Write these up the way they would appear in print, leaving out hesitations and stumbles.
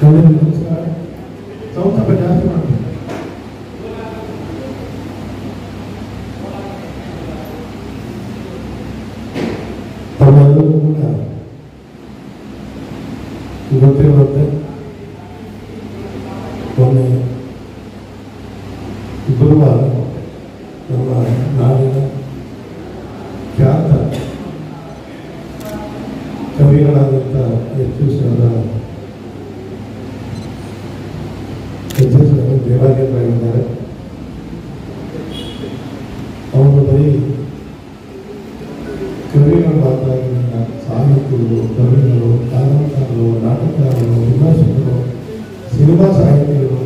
नमस्कार चौथा प्रयास तमेಲ್ಲರೂ ಕೂಡ ಗೊತ್ತಿರುವಂತೆ ಮೊನ್ನೆ ಗುರುವಾರ ನಮ್ಮ ನಾಡಿನ ಖ್ಯಾತ ಕವಿಗಳಾದಂಥ ದೇವಾಲಯರಾಗಿದ್ದಾರೆ. ಅವರು ಬರೀ ಕವಿಗಳು ಮಾತ್ರ ಸಾಹಿತಿಗಳು, ಕವಿಗಳು, ಕಾದಂಬರಿಗಳು, ನಾಟಕಗಳು, ವಿಮರ್ಶಕರು, ಸಿನಿಮಾ ಸಾಹಿತಿಗಳು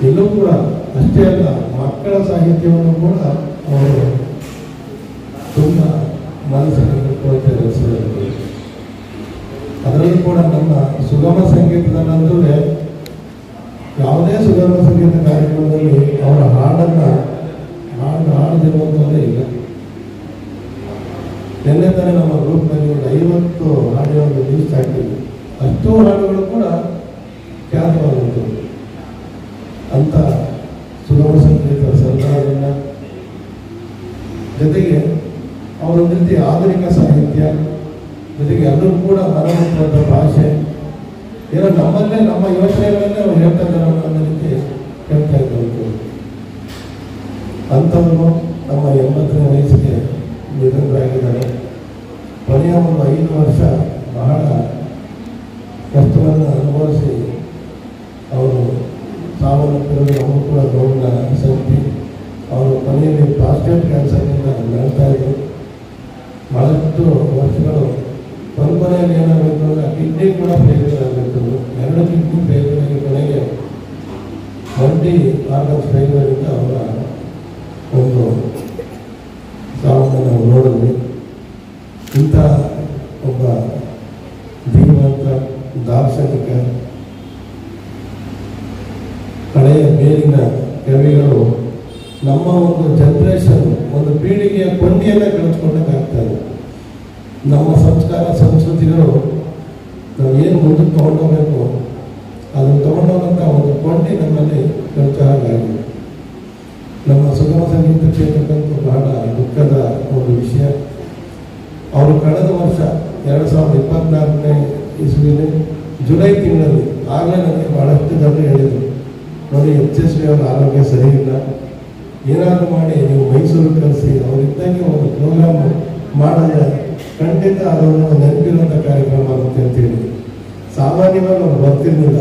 ಎಲ್ಲೂ ಕೂಡ ಅಷ್ಟೇ ಅಲ್ಲ, ಮಕ್ಕಳ ಸಾಹಿತ್ಯವನ್ನು ಕೂಡ ಅವರು ತುಂಬ ಮನಸ್ಸಿನಲ್ಲಿ ಪ್ರೋತ್ಸಾಹಿಸಿದರು. ಅದರಲ್ಲೂ ಕೂಡ ನಮ್ಮ ಸುಗಮ ಸಂಗೀತದಲ್ಲಂತೂ ಯಾವುದೇ ಸುಗಮ ಸಂಗೀತ ಕಾರ್ಯಕ್ರಮದಲ್ಲಿ ಅವರ ಹಾಡನ್ನು ಹಾಡದಿರುವಂಥದ್ದೇ ಇಲ್ಲ. ನಿನ್ನೆ ತಾನೇ ನಮ್ಮ ಗ್ರೂಪ್ನಲ್ಲಿ ಒಂದು 50 ಹಾಡಿನ ಲಿಸ್ಟ್ ಹಾಕಿದ್ವಿ. ಅಷ್ಟೂ ಹಾಡುಗಳು ಕೂಡ ಖ್ಯಾತವಾದಂಥದ್ದು. ಅಂಥ ಸುಗಮ ಸಂಗೀತ ಸರ್ದಾರನ್ನ ಜೊತೆಗೆ ಅವರೊಂದು ರೀತಿ ಆಧುನಿಕ ಸಾಹಿತ್ಯ ಜೊತೆಗೆ ಎಲ್ಲರೂ ಕೂಡ ಮನಮುಟ್ಟುವಂಥ ಭಾಷೆ ಏನೋ ನಮ್ಮಲ್ಲೇ ನಮ್ಮ ಯೋಚನೆಗಳನ್ನೇ ಅವ್ರು ಹೇಳ್ತಾ ಇದ್ದಾರೆ ಅನ್ನೋ ರೀತಿ ಹೇಳ್ತಾ ಇದ್ದರು. ಅಂಥವರು ನಮ್ಮ 80ನೇ ವಯಸ್ಸಿಗೆ ನಿಧನರಾಗಿದ್ದಾರೆ. ಕೊನೆಯ ಒಂದು 5 ವರ್ಷ ಬಹಳ ಕಷ್ಟವನ್ನು ಅನುಭವಿಸಿ ಅವರು ಸಾವನ್ನಪ್ಪಿರೋದು ಅವರು ಕೂಡ ನೋವಿನ ಸಂಖ್ಯೆ. ಅವರು ಕೊನೆಯಲ್ಲಿ ಪ್ರಾಸ್ಟೇಟ್ ಕ್ಯಾನ್ಸರ್ನಿಂದ ನಡ್ತಾ ಇದ್ದರು. ಬಹಳಷ್ಟು ವರ್ಷಗಳು ಕೊನೆಯಲ್ಲಿ ಏನಾಗಬೇಕು ಅಂದರೆ ಕಿಡ್ನಿ ಕೂಡ ಫೇಲ್ಯೂರ್ ಆಗಬೇಕು. 2 ಕಿಡ್ನಿ ಫೇಲ್ಯೂರ್ ಆಗಿ ಕೊನೆಗೆ ಮಲ್ಟಿ ಆರ್ಗನ್ಸ್ ಫೇಲ್ಯೂರಿಂದ ಅವರ ಒಂದು ಸಾವನ್ನು ನಾವು ನೋಡಿದ್ವಿ. ಇಂಥ ಒಬ್ಬ ಧೀಮಂತ ದಾರ್ಶನಿಕ ಹಳೆಯ ಮೇಲಿನ ಕವಿಗಳು ನಮ್ಮ ಒಂದು ಜನರೇಷನ್, ಒಂದು ಪೀಳಿಗೆಯ ಕೊಂಡಿಯನ್ನು ಕಳಿಸ್ಕೊಂಡಾಗ್ತಾರೆ. ನಮ್ಮ ಸಂಸ್ಕಾರ ಸಂಸ್ಕೃತಿಗಳು ನಾವು ಏನು ಮುಂದಕ್ಕೆ ತೊಗೊಂಡೋಗ್ಬೇಕು ಅದನ್ನು ತೊಗೊಂಡೋಗಂಥ ಒಂದು ಕೊಂಡಿ ನಮ್ಮಲ್ಲಿ ಕಳಿಸಾಗಿದೆ. ನಮ್ಮ ಸುಗಮ ಸಂಗೀತ ಕ್ಷೇತ್ರಕ್ಕಂತೂ ಬಹಳ ದುಃಖದ ಒಂದು ವಿಷಯ. ಅವರು ಕಳೆದ ವರ್ಷ 2024ನೇ ಇಸ್ವಿಯಲ್ಲಿ ಜುಲೈ ತಿಂಗಳಲ್ಲಿ ಆಗಲೇ ನನಗೆ ಭಾಳಷ್ಟು ಜನರು ಹೇಳಿದರು, ನೋಡಿ ಯಶಸ್ವಿ ಅವರ ಆರೋಗ್ಯ ಸರಿ ಇಲ್ಲ, ಏನಾದರೂ ಮಾಡಿ ನೀವು ಮೈಸೂರಿಗೆ ಕಳಿಸಿ ಅವರಿದ್ದಂಗೆ ಒಂದು ಪ್ರೋಗ್ರಾಮ್ ಮಾಡಿದ್ರೆ ಖಂಡಿತ ಅದನ್ನು ನೆನಪಿರುವಂಥ ಕಾರ್ಯಕ್ರಮ ಆಗುತ್ತೆ ಅಂತೇಳಿ. ಸಾಮಾನ್ಯವಾಗಿ ಅವ್ರು ಬರ್ತಿರ್ಲಿಲ್ಲ,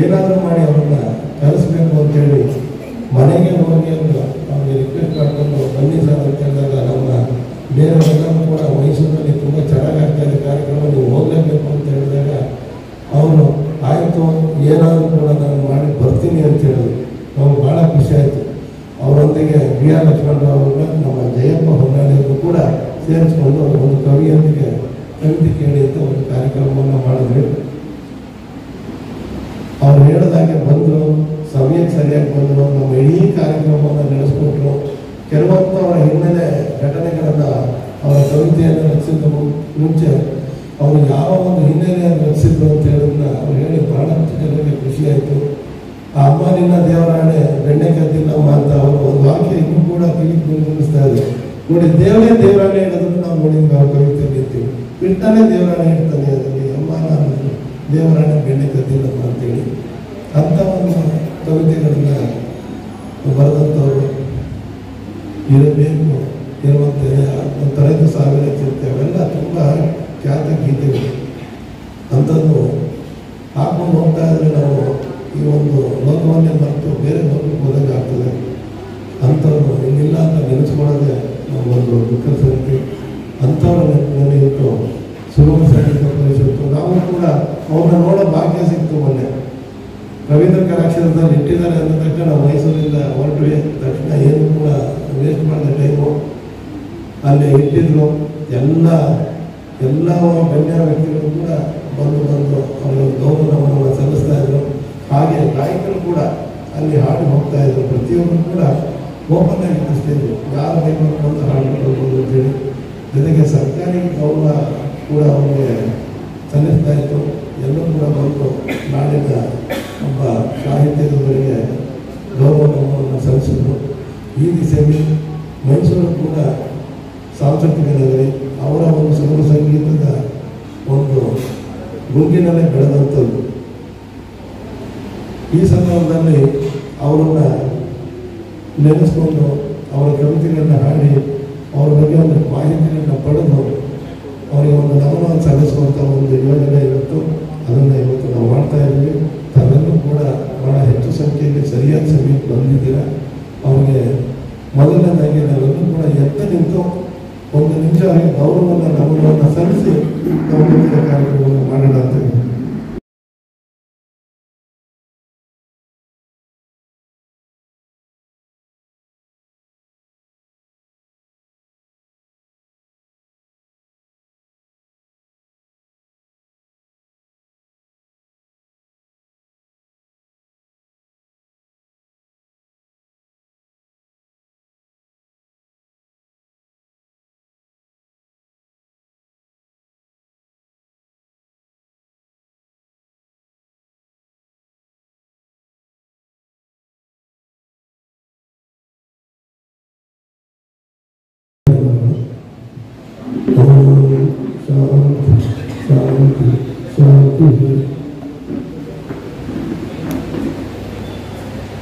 ಏನಾದರೂ ಮಾಡಿ ಅವ್ರನ್ನ ಕಳಿಸ್ಬೇಕು ಅಂತೇಳಿ ಮನೆಗೆ ಹೋಗಿ ಅವ್ರಿಗೆ ರಿಕ್ವೆಸ್ಟ್ ಮಾಡ್ಕೊಂಡು ಬನ್ನಿ ಸರ್ ಅಂತ ಹೇಳಿದಾಗ ನಮ್ಮ ಬೇರೆಯವರೆಲ್ಲರೂ ಕೂಡ ಮೈಸೂರಿನಲ್ಲಿ ತುಂಬ ಚೆನ್ನಾಗಾಗ್ತಾ ಇದೆ ಕಾರ್ಯಕ್ರಮ, ನೀವು ಹೋಗಲೇಬೇಕು ಅಂತ ಹೇಳಿದಾಗ ಅವರು ಆಯಿತು ಏನಾದರೂ ಕೂಡ ನಾನು ಮಾಡಿ ಬರ್ತೀನಿ ಅಂತ ಹೇಳಿದ್ರು. ನಮ್ಗೆ ಭಾಳ ಖುಷಿ ಆಯಿತು. ಅವರೊಂದಿಗೆ ಬಿ ಆರ್ ಲಕ್ಷ್ಮಣರಾವ್ರನ್ನ ನಮ್ಮ ಜಯಪ್ಪ ಹೊನ್ನಾಳಿಯವರು ಕೂಡ ಸೇರಿಸ್ಕೊಂಡು ಒಂದು ಕವಿಯೊಂದಿಗೆ ಕವಿತೆ ಕೇಳಿ ಅಂತ ಒಂದು ಕಾರ್ಯಕ್ರಮವನ್ನು ಮಾಡಿದ್ರು. ಅವ್ರು ಹೇಳಿದಾಗೆ ಬಂದರು, ಸಮಯಕ್ಕೆ ಸರಿಯಾಗಿ ಬಂದರು, ನಮ್ಮ ಇಡೀ ಕಾರ್ಯಕ್ರಮವನ್ನು ನಡೆಸ್ಕೊಟ್ರು. ಕೆಲವೊಂದು ಅವರ ಹಿನ್ನೆಲೆ ಘಟನೆಗಳನ್ನು ಅವರ ಕವಿತೆಯನ್ನು ರಚಿಸಿದ ಮುಂಚೆ ಅವರು ಯಾವ ಒಂದು ಹಿನ್ನೆಲೆಯನ್ನು ರಚಿಸಿದ್ರು ಅಂತ ಹೇಳೋದನ್ನ ಅವ್ರು ಹೇಳಿ ಬಹಳಷ್ಟು ಜನರಿಗೆ ಖುಷಿಯಾಯಿತು. ಆ ಅಮ್ಮ ನಿನ್ನ ದೇವರಾಣೆ ಬೆಣ್ಣೆ ಕದ್ದಿಲ್ಲಮ್ಮ ಅಂತ ಅವರು ಒಂದು ವಾಕ್ಯ ಇನ್ನೂ ಕೂಡ ಗುರುತಿಸ್ತಾ ಇದೆ. ನೋಡಿ, ದೇವರೇ ದೇವರಾಣೆ ಹೇಳೋದನ್ನು ನಾವು ನೋಡಿದ್ವಿ. ನಾವು ಕವಿತೆಯಲ್ಲಿ ಇರ್ತೀವಿ, ಬಿಟ್ಟನೇ ದೇವರಾಣೆ ಹೇಳ್ತಾನೆ ಅದರಲ್ಲಿ, ಅಮ್ಮ ನಾನು ದೇವರಾಣೆ ಬೆಣ್ಣೆ ಕದ್ದಿಲ್ಲಮ್ಮ ಅಂತೇಳಿ. ಅಂಥ ಒಂದು ಕವಿತೆಗಳನ್ನ ಬರೆದಂಥವ್ರು ಇರಬೇಕು ಇರುವಂತೆ ಒಂದು ತರದ್ದು ಸಾವಿರ ಚಿಂತೆ ಅವೆಲ್ಲ ತುಂಬ ಖ್ಯಾತ ಗೀತೆಗಳು. ಅಂಥದ್ದು ಹಾಕೊಂಡು ಹೋಗ್ತಾ ಇದ್ರೆ ನಾವು ಈ ಒಂದು ಲೋಕವನ್ನೇ ಮರೆತು ಬೇರೆ ಲೋಕಕ್ಕೆ ಹೋದಂಗೆ ಆಗ್ತದೆ. ಅಂಥವ್ರು ಇನ್ನಿಲ್ಲ ಅಂತ ನೆನೆಸ್ಕೊಳ್ಳೋದೇ ಒಂದು ದುಃಖ ಸಂಖ್ಯೆ. ಅಂಥವ್ರ ನೆನಪಿಟ್ಟು ಸುಗಮ ಸಂಗೀತ ಪರಿಷತ್ತು ನಾವು ಕೂಡ ಅವ್ರನ್ನ ನೋಡೋ ಭಾಗ್ಯ ಸಿಕ್ತು. ಮೊನ್ನೆ ರವೀಂದ್ರ ಕಲಾಕ್ಷೇತ್ರದಲ್ಲಿ ಇಟ್ಟಿದ್ದಾರೆ ಅಂದ ತಕ್ಷಣ ನಾವು ಮೈಸೂರಿಂದ ಹೊರಟ್ವಿ. ತಕ್ಷಣ ಏನು ಕೂಡ ವೇಸ್ಟ್ ಮಾಡಿದ ಟೈಮು ಅಲ್ಲಿ ಇಟ್ಟಿದ್ರು. ಎಲ್ಲ ಗಣ್ಯ ವ್ಯಕ್ತಿಗಳು ಕೂಡ ಬಂದು ಅವರ ಗೌರವವನ್ನು ಸಲ್ಲಿಸ್ತಾ ಇದ್ರು. ಹಾಗೆ ಗಾಯಕರು ಕೂಡ ಅಲ್ಲಿ ಹಾಡಿ ಹೋಗ್ತಾ ಇದ್ರು. ಪ್ರತಿಯೊಬ್ಬರು ಕೂಡ ಓಪನ್ ಆಗಿ ಅನಿಸ್ತಿದ್ರು, ಯಾರು ಬೇಕು ಅಂತ ಹಾಡಿಕೊಳ್ಬೋದು ಅಂತೇಳಿ. ಜೊತೆಗೆ ಸರ್ಕಾರಿ ಗೌರವ ಕೂಡ ಅವರಿಗೆ ಸಲ್ಲಿಸ್ತಾ ಇತ್ತು. ಎಲ್ಲರೂ ಕೂಡ ಬಂದು ನಾಡಿನ ಒಬ್ಬ ಸಾಹಿತ್ಯದವರಿಗೆ ಗೌರವ ನಮನವನ್ನು ಸಲ್ಲಿಸಿದ್ರು. ಈ ದಿಸೆಯಲ್ಲಿ ಮೈಸೂರು ಕೂಡ ಸಾಂಸ್ಕೃತಿಕ ನಗರಿ, ಅವರ ಒಂದು ಸುಗಮ ಸಂಗೀತದ ಒಂದು ಗುಂಗಿನಲ್ಲೇ ಬೆಳೆದಂಥದ್ದು. ಈ ಸಂದರ್ಭದಲ್ಲಿ ಅವರನ್ನು ನೆನೆಸ್ಕೊಂಡು ಅವರ ಕವಿತೆಗಳನ್ನು ಹಾಡಿ ಅವರ ಬಗ್ಗೆ ಒಂದು ಮಾಹಿತಿಯನ್ನು ಪಡೆದು ಅವರಿಗೆ ಒಂದು ನಮನವನ್ನು ಸಲ್ಲಿಸುವಂಥ ಒಂದು ಯೋಜನೆ ಇರುತ್ತು. ಅದನ್ನು ಇವತ್ತು ನಾವು ಮಾಡ್ತಾ ಇದ್ದೀವಿ. ತಾವೆಲ್ಲರೂ ಕೂಡ ಬಹಳ ಹೆಚ್ಚು ಸಂಖ್ಯೆಯಲ್ಲಿ ಸರಿಯಾದ ಸಮಯಕ್ಕೆ ಬಂದಿದ್ದೀರಾ. ಅವರಿಗೆ ಮೊದಲನೇದಾಗಿ ನಾವೆಲ್ಲರೂ ಕೂಡ ಎತ್ತ ನಿಂತು ಒಂದು ನಿಮಿಷ ಗೌರವವನ್ನು ನಮನವನ್ನು ಸಲ್ಲಿಸಿ ನಾವು ಮುಂದಿನ ಕಾರ್ಯಕ್ರಮವನ್ನು ಮಾಡೋಣ ಅಂತ ಹೇಳಿ.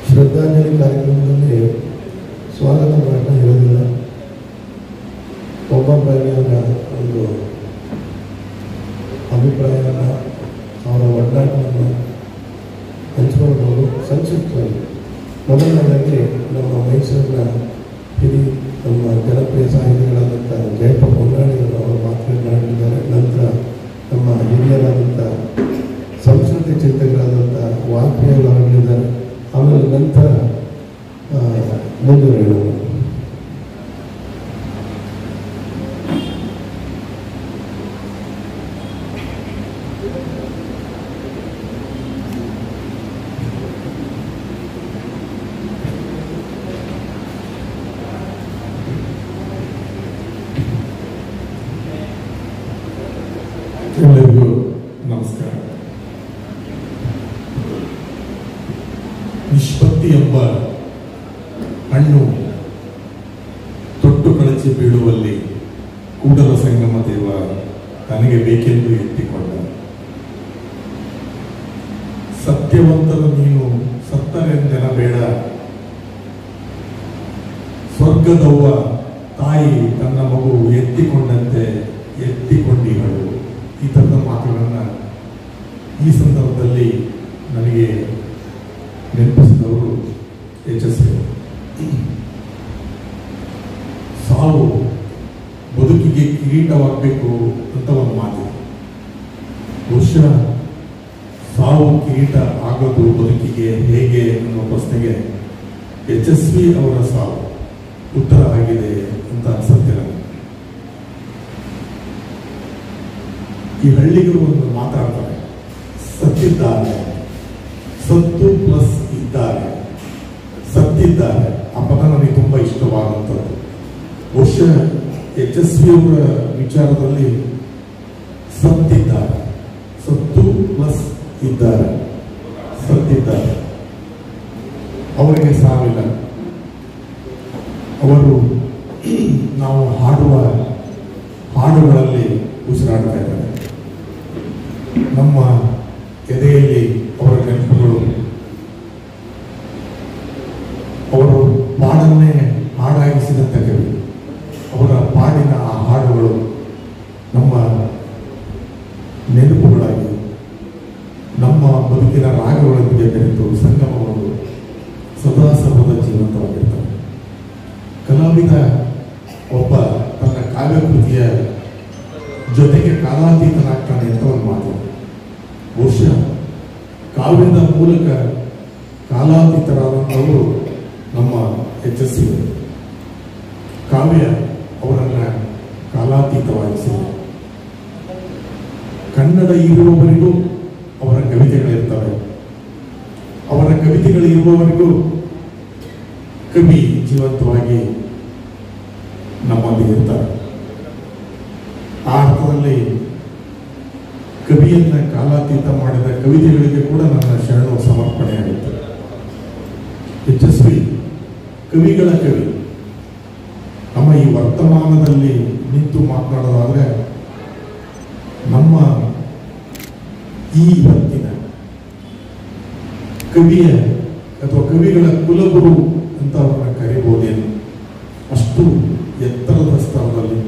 ಶ್ರದ್ಧಾಂಜಲಿ ಕಾರ್ಯಕ್ರಮದಲ್ಲಿ ಸ್ವಾಗತ ಮಾಡ್ತಾ ಇರೋದಿಲ್ಲ. ಒಬ್ಬೊಬ್ಬರಿಗೆ ಒಂದು ಅಭಿಪ್ರಾಯವನ್ನು ಅವರ ಒಡ್ಡಾಟವನ್ನು ಹಂಚ್ಕೊಳ್ಬೋದು. ಸಂಕ್ಷಿಪ್ತವಾಗಿ ಮೊದಲನೇದಾಗಿ ನಮ್ಮ ಮೈಸೂರಿನ ಹಿರಿಯ ನಮ್ಮ ಜನಪ್ರಿಯ ಸಾಹಿತಿಗಳಾದಂಥ ಜಯಪ್ಪ ಹೊನ್ನಾಳಿಯವರು ಅವರು ಮಾತನಾಡಿದ್ದಾರೆ. ನಂತರ ನಮ್ಮ ಹಿರಿಯರಾದಂಥ ಸಂಸ್ಕೃತಿ ಚಿಂತಕರಾದಂಥ ವಾಲ್ಮೀಕಿಯವರು ಆಗಲಿದ್ದಾರೆ. ಆಮೇಲೆ ನಂತರ ಮುಂದುವರೆಯೋಣ. ಎಲ್ಲರಿಗೂ ನಮಸ್ಕಾರ. ನಿಷ್ಪತ್ತಿ ಎಂಬ ಹಣ್ಣು ತೊಟ್ಟು ಕಳಚಿ ಬೀಳುವಲ್ಲಿ ಕೂಡಲ ಸಂಗಮ ದೇವ ತನಗೆ ಬೇಕೆಂದು ಎತ್ತಿಕೊಂಡ. ಸತ್ಯವಂತರು ನೀನು ಸತ್ತರೆಂದೆನಬೇಡ, ಸ್ವರ್ಗದವ್ವ ತಾಯಿ ತನ್ನ ಮಗು ಎತ್ತಿಕೊಂಡಂತೆ ಎತ್ತಿಕೊಂಡಿಗಳು. ಈ ಥರದ ಮಾತುಗಳನ್ನು ಈ ಸಂದರ್ಭದಲ್ಲಿ ನನಗೆ ನೆನಪಿಸಿದವರು ಯಶಸ್ವಿ. ಸಾವು ಬದುಕಿಗೆ ಕಿರೀಟವಾಗಬೇಕು ಅಂತ ಒಂದು ಮಾತು. ಬಹುಶಃ ಸಾವು ಕಿರೀಟ ಆಗೋದು ಬದುಕಿಗೆ ಹೇಗೆ ಅನ್ನೋ ಪ್ರಶ್ನೆಗೆ ಯಶಸ್ವಿ ಅವರ ಸಾವು ಉತ್ತರ ಆಗಿದೆ ಅಂತ ಅನ್ಸುತ್ತೆ ನನಗೆ. ಈ ಹಳ್ಳಿಗರು ಒಂದು ಮಾತಾಡ್ತಾರೆ, ಸತ್ತಿದ್ದಾರೆ, ಸತ್ತು ಪ್ಲಸ್ ಇದ್ದಾರೆ, ಸತ್ತಿದ್ದಾರೆ. ಆ ಪದ ನನಗೆ ತುಂಬ ಇಷ್ಟವಾಗುವಂಥದ್ದು. ಬಹುಶಃ ಯಶಸ್ವಿಯವರ ವಿಚಾರದಲ್ಲಿ ಸತ್ತಿದ್ದಾರೆ, ಸತ್ತು ಪ್ಲಸ್ ಇದ್ದಾರೆ, ಸತ್ತಿದ್ದಾರೆ. ಅವರಿಗೆ ಸಾವಿಲ್ಲ. ಅವರು ನಾವು ಹಾಡುವ ಹಾಡುಗಳಲ್ಲಿ ಉಸಿರಾಡ್ತಾ ಇದ್ದಾರೆ. ನಮ್ಮ ಎದೆಯಲ್ಲಿ ಅವರ ನೆನಪುಗಳು, ಅವರು ಪಾಡನ್ನೇ ಹಾಡಾಗಿಸಿದಂಥ ಕವಿ. ಅವರ ಪಾಡಿನ ಆ ಹಾಡುಗಳು ನಮ್ಮ ನೆನಪುಗಳಾಗಿ ನಮ್ಮ ಬದುಕಿನ ರಾಗಗಳೊಂದಿಗೆ ಬೆರೆತು ಸಂಗಮಗಳು ಸದಾ ಸರ್ವದ ಜೀವಂತವಾಗಿರ್ತವೆ. ಕಲಾವಿದ ಒಬ್ಬ ತನ್ನ ಕಾವ್ಯಕೃತಿಯ ಜೊತೆಗೆ ಕಾಲಾತೀತನಾಗ್ತಾನೆ ಅಂತ ಒಂದು ಮಾತು. ಬಹುಶಃ ಕಾವ್ಯದ ಮೂಲಕ ಕಾಲಾತೀತರಾದಂಥವರು ನಮ್ಮ ಯಶಸ್ವಿ. ಕಾವ್ಯ ಅವರನ್ನು ಕಾಲಾತೀತವಾಗಿಸಿದೆ. ಕನ್ನಡ ಇರುವವರೆಗೂ ಅವರ ಕವಿತೆಗಳಿರ್ತವೆ. ಅವರ ಕವಿತೆಗಳಿರುವವರೆಗೂ ಕವಿ ಜೀವಂತವಾಗಿ ನಮ್ಮಲ್ಲಿ ಇರ್ತಾರೆ. ಆ ಅರ್ಥದಲ್ಲಿ ಕವಿಯನ್ನ ಕಾಲಾತೀತ ಮಾಡಿದ ಕವಿತೆಗಳಿಗೆ ಕೂಡ ನನ್ನ ಶರಣು ಸಮರ್ಪಣೆಯಾಗುತ್ತೆ. ಯಶಸ್ವಿ ಕವಿಗಳ ಕವಿ. ನಮ್ಮ ಈ ವರ್ತಮಾನದಲ್ಲಿ ನಿಂತು ಮಾತನಾಡೋದಾದ್ರೆ ನಮ್ಮ ಈ ಹೊತ್ತಿನ ಕವಿಯ ಅಥವಾ ಕವಿಗಳ ಕುಲಗುರು ಅಂತ ಅವರನ್ನ ಕರೀಬಹುದೇನು. ಅಷ್ಟು ಎತ್ತರದ ಸ್ತರದಲ್ಲಿ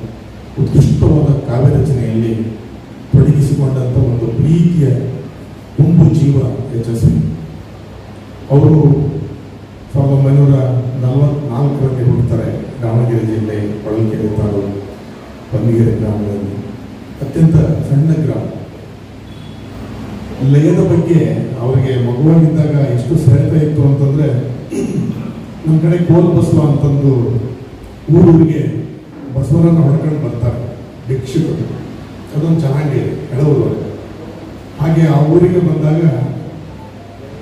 ಉತ್ಕೃಷ್ಟವಾದ ಕಾವ್ಯ ರಚನೆಯಲ್ಲಿ ತೊಡಗಿಸಿಕೊಂಡಂಥ ಒಂದು ಪ್ರೀತಿಯ ತುಂಬು ಜೀವ ಯಶಸ್ವಿ. ಅವರು 1944ರಲ್ಲಿ ಹುಟ್ಟುತ್ತಾರೆ. ದಾವಣಗೆರೆ ಜಿಲ್ಲೆ ಹೊಳಲ್ಕೆರೆ ತಾಲೂಕು ಬಂದಿಗೆರೆ ಗ್ರಾಮದಲ್ಲಿ, ಅತ್ಯಂತ ಸಣ್ಣ ಗ್ರಾಮ. ಲಯದ ಬಗ್ಗೆ ಅವರಿಗೆ ಮಗುವಾಗಿದ್ದಾಗ ಎಷ್ಟು ಸೆಳೆತ ಇತ್ತು ಅಂತಂದ್ರೆ, ನಮ್ಮ ಕಡೆ ಕೋಲ್ ಬಸವ ಅಂತಂದು ಊರಿಗೆ ಬಸವರನ್ನು ಹೊಡ್ಕೊಂಡು ಬರ್ತಾರೆ ಭಿಕ್ಷುಕರು. ಅದೊಂದು ಚೆನ್ನಾಗಿ ಎಳವರು. ಹಾಗೆ ಆ ಊರಿಗೆ ಬಂದಾಗ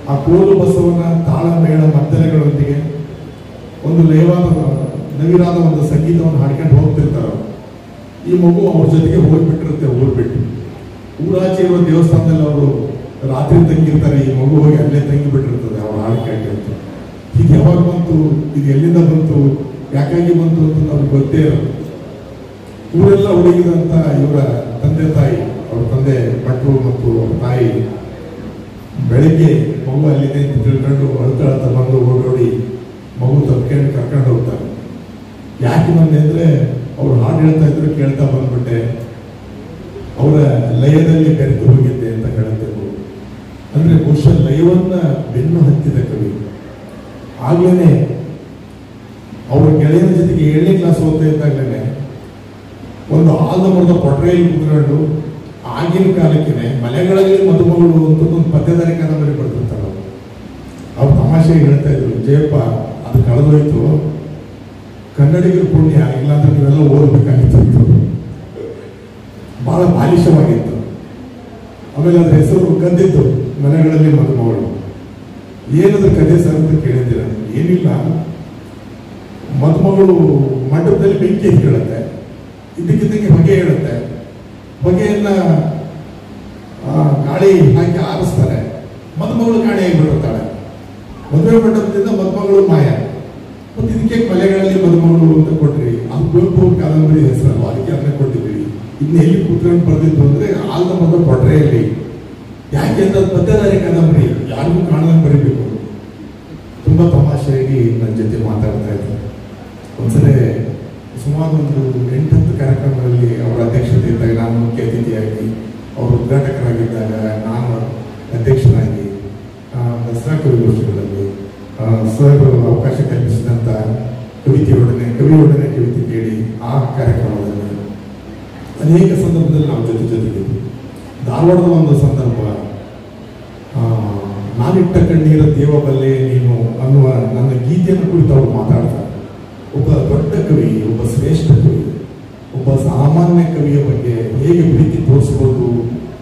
ಆ ಕೋಲು ಬಸವನ ತಾಳ ಮೇಳ ಮದ್ದಲೆಗಳೊಂದಿಗೆ ಒಂದು ಲಯವಾದ ನವಿರಾದ ಒಂದು ಸಂಗೀತವನ್ನು ಹಾಡ್ಕೊಂಡು ಹೋಗ್ತಿರ್ತಾರೆ. ಈ ಮಗು ಅವ್ರ ಜೊತೆಗೆ ಹೋಗ್ಬಿಟ್ಟಿರುತ್ತೆ. ಊರು ಬಿಟ್ಟು ಊರಾಚೆ ಇರುವ ದೇವಸ್ಥಾನದಲ್ಲಿ ಅವರು ರಾತ್ರಿ ತಂಗಿರ್ತಾರೆ. ಈ ಮಗು ಹೋಗಿ ಅಲ್ಲೇ ತಂಗಿ ಬಿಟ್ಟಿರ್ತದೆ ಅವ್ರ ಹಾಡ್ಕಾಗಿ ಅಂತ. ಹೀಗೆ ಯಾವಾಗ ಬಂತು, ಇದು ಎಲ್ಲಿಂದ ಬಂತು, ಯಾಕಾಗಿ ಬಂತು ಅಂತ ಅವ್ರಿಗೆ ಗೊತ್ತೇ ಇರೋದು. ಊರೆಲ್ಲ ಹುಡುಗಿದಂತ ಇವರ ತಂದೆ ತಾಯಿ, ಅವ್ರ ತಂದೆ ಭಟ್ರು ಮತ್ತು ಅವ್ರ ತಾಯಿ ಬೆಳಗ್ಗೆ ಮಗು ಅಲ್ಲಿದೆ ಅಂತ ತಿಳ್ಕೊಂಡು ಅಳ್ತಾ ಬಂದು ಓಡೋಡಿ ಮಗು ತಪ್ಕೊಂಡು ಕರ್ಕೊಂಡು ಹೋಗ್ತಾರೆ. ಯಾಕೆ ಬಂದೆ ಅಂದ್ರೆ ಅವ್ರು ಹಾಡು ಹೇಳ್ತಾ ಇದ್ರು, ಕೇಳ್ತಾ ಬಂದ್ಬಿಟ್ಟೆ, ಅವರ ಲಯದಲ್ಲಿ ಬೆರೆತು ಹೋಗಿದ್ದೆ ಅಂತ ಹೇಳುತ್ತೆ. ಅಂದ್ರೆ ಬಹುಶಃ ಲಯವನ್ನ ಬೆನ್ನು ಹತ್ತಿದ ಕವಿ. ಆಗ್ಲೇನೆ ಅವ್ರ ಗೆಳೆಯನ ಜೊತೆಗೆ 7ನೇ ಕ್ಲಾಸ್ ಓದ್ತಾ ಇದ್ದಾಗಲೇ ಒಂದು ಆಲ್ದ ಮರದ ಪೊಟ್ರೆಯಲ್ಲಿ ಕೂತ್ಕೊಂಡು ಆಗಿನ ಕಾಲಕ್ಕೆ ಮಲೆಗಳಲ್ಲಿ ಮದುಮಗಳು ಅಂತ ಒಂದು ಪತ್ತೆದಾರಿ ಕಾದಂಬರಿ ಬರ್ತಿರ್ತಾರೆ. ಅವ್ರು ತಮಾಷೆಗೆ ಹೇಳ್ತಾ ಇದ್ರು, ಜಯಪ್ಪ ಅದು ಕಳೆದೋಯ್ತು, ಕನ್ನಡಿಗರ ಪುಣ್ಯ, ಇಲ್ಲಾಂದ್ರೆ ನೀವೆಲ್ಲ ಓದಬೇಕಾಗಿತ್ತು. ಬಹಳ ಬಾಲಿಶವಾಗಿತ್ತು. ಆಮೇಲೆ ಅದ್ರ ಹೆಸರು ಗಂದಿತ್ತು, ಮನೆಗಳಲ್ಲಿ ಮದುಮಗಳು. ಏನಾದ್ರೂ ಕಥೆ ಸರ್ ಅಂತ ಕೇಳಿದ್ದೀರ? ಏನಿಲ್ಲ, ಮದುಮಗಳು ಮಂಟಪದಲ್ಲಿ ಬೆಂಕಿ ಎತ್ಕೊಳ್ಳುತ್ತೆ, ಇದಕ್ಕಿದ್ದಂಗೆ ಹೊಗೆ ಹೇಳುತ್ತೆ. ಹೊಗೆಯನ್ನ ಗಾಳಿ ಹಾಕಿ ಆರಿಸ್ತಾರೆ. ಮದುಮಗಳು ಕಾಣೆ ಆಗಿಬಿಟ್ಟಿರ್ತಾಳೆ. ಮದುವೆ ಮಂಟಪದಿಂದ ಮದುಮಗಳು ಮಾಯ. ಮತ್ತೆ ಇದಕ್ಕೆ ಮಲೆಗಳಲ್ಲಿ ಮದುಮಗಳು ಅಂತ ಕೊಟ್ರಿ, ಅದು ಕುವೆಂಪು ಕಾದಂಬರಿ ಹೆಸರಲ್ಲ, ಅದಕ್ಕೆ ಅದನ್ನೇ ಕೊಟ್ಟಿದ್ವಿ. ಇದನ್ನ ಎಲ್ಲಿ ಕೂತ್ಕೊಂಡು ಬರ್ದಿತ್ತು ಅಂದ್ರೆ ಆಲ್ದ ಮರದ ಪೊಟ್ರೆಯಲ್ಲಿ. ಯಾಕೆ ಅಂತ ಪತ್ತೆದಾರಿ ಕಾದಂಬರಿ, ಯಾರಿಗೂ ಕಾಣದಂಗೆ ಬರೀಬೇಕು. ತುಂಬಾ ತಮಾಷೆಯಾಗಿ ನನ್ನ ಜೊತೆ ಮಾತಾಡ್ತಾ ಇದ್ರು. ಒಂದ್ಸಲ ಸುಮಾರು ಒಂದು 8-10 ಕಾರ್ಯಕ್ರಮಗಳಲ್ಲಿ ಅವರ ಅಧ್ಯಕ್ಷತೆ ಇದ್ದಾಗ ನಾನು ಮುಖ್ಯ ಅತಿಥಿಯಾಗಿ, ಅವರು ಉದ್ಘಾಟಕರಾಗಿದ್ದಾಗ ನಾನು ಅಧ್ಯಕ್ಷನಾಗಿ, ದಸರಾ ಕವಿಗೋಷ್ಠಿಗಳಲ್ಲಿ ಸರ್ ಅವಕಾಶ ಕಲ್ಪಿಸಿದಂಥ ಕವಿಯೊಡನೆ ಕವಿತೆ ಕೇಳಿ ಆ ಕಾರ್ಯಕ್ರಮದಲ್ಲಿ ಅನೇಕ ಸಂದರ್ಭದಲ್ಲಿ ನಾವು ಜೊತೆಗಿದ್ವಿ. ಧಾರವಾಡದ ಒಂದು ಸಂದರ್ಭ, ನಾನಿಟ್ಟ ಕಣ್ಣೀರ ದೇವಬಲ್ಲೆ ನೀನು ಅನ್ನುವ ನನ್ನ ಗೀತೆಯನ್ನು ಕುರಿತು ಅವರು ಮಾತಾಡ್ತಾರೆ. ಒಬ್ಬ ದೊಡ್ಡ ಕವಿ, ಒಬ್ಬ ಶ್ರೇಷ್ಠ ಕವಿ, ಒಬ್ಬ ಸಾಮಾನ್ಯ ಕವಿಯ ಬಗ್ಗೆ ಹೇಗೆ ಪ್ರೀತಿ ತೋರಿಸ್ಬೋದು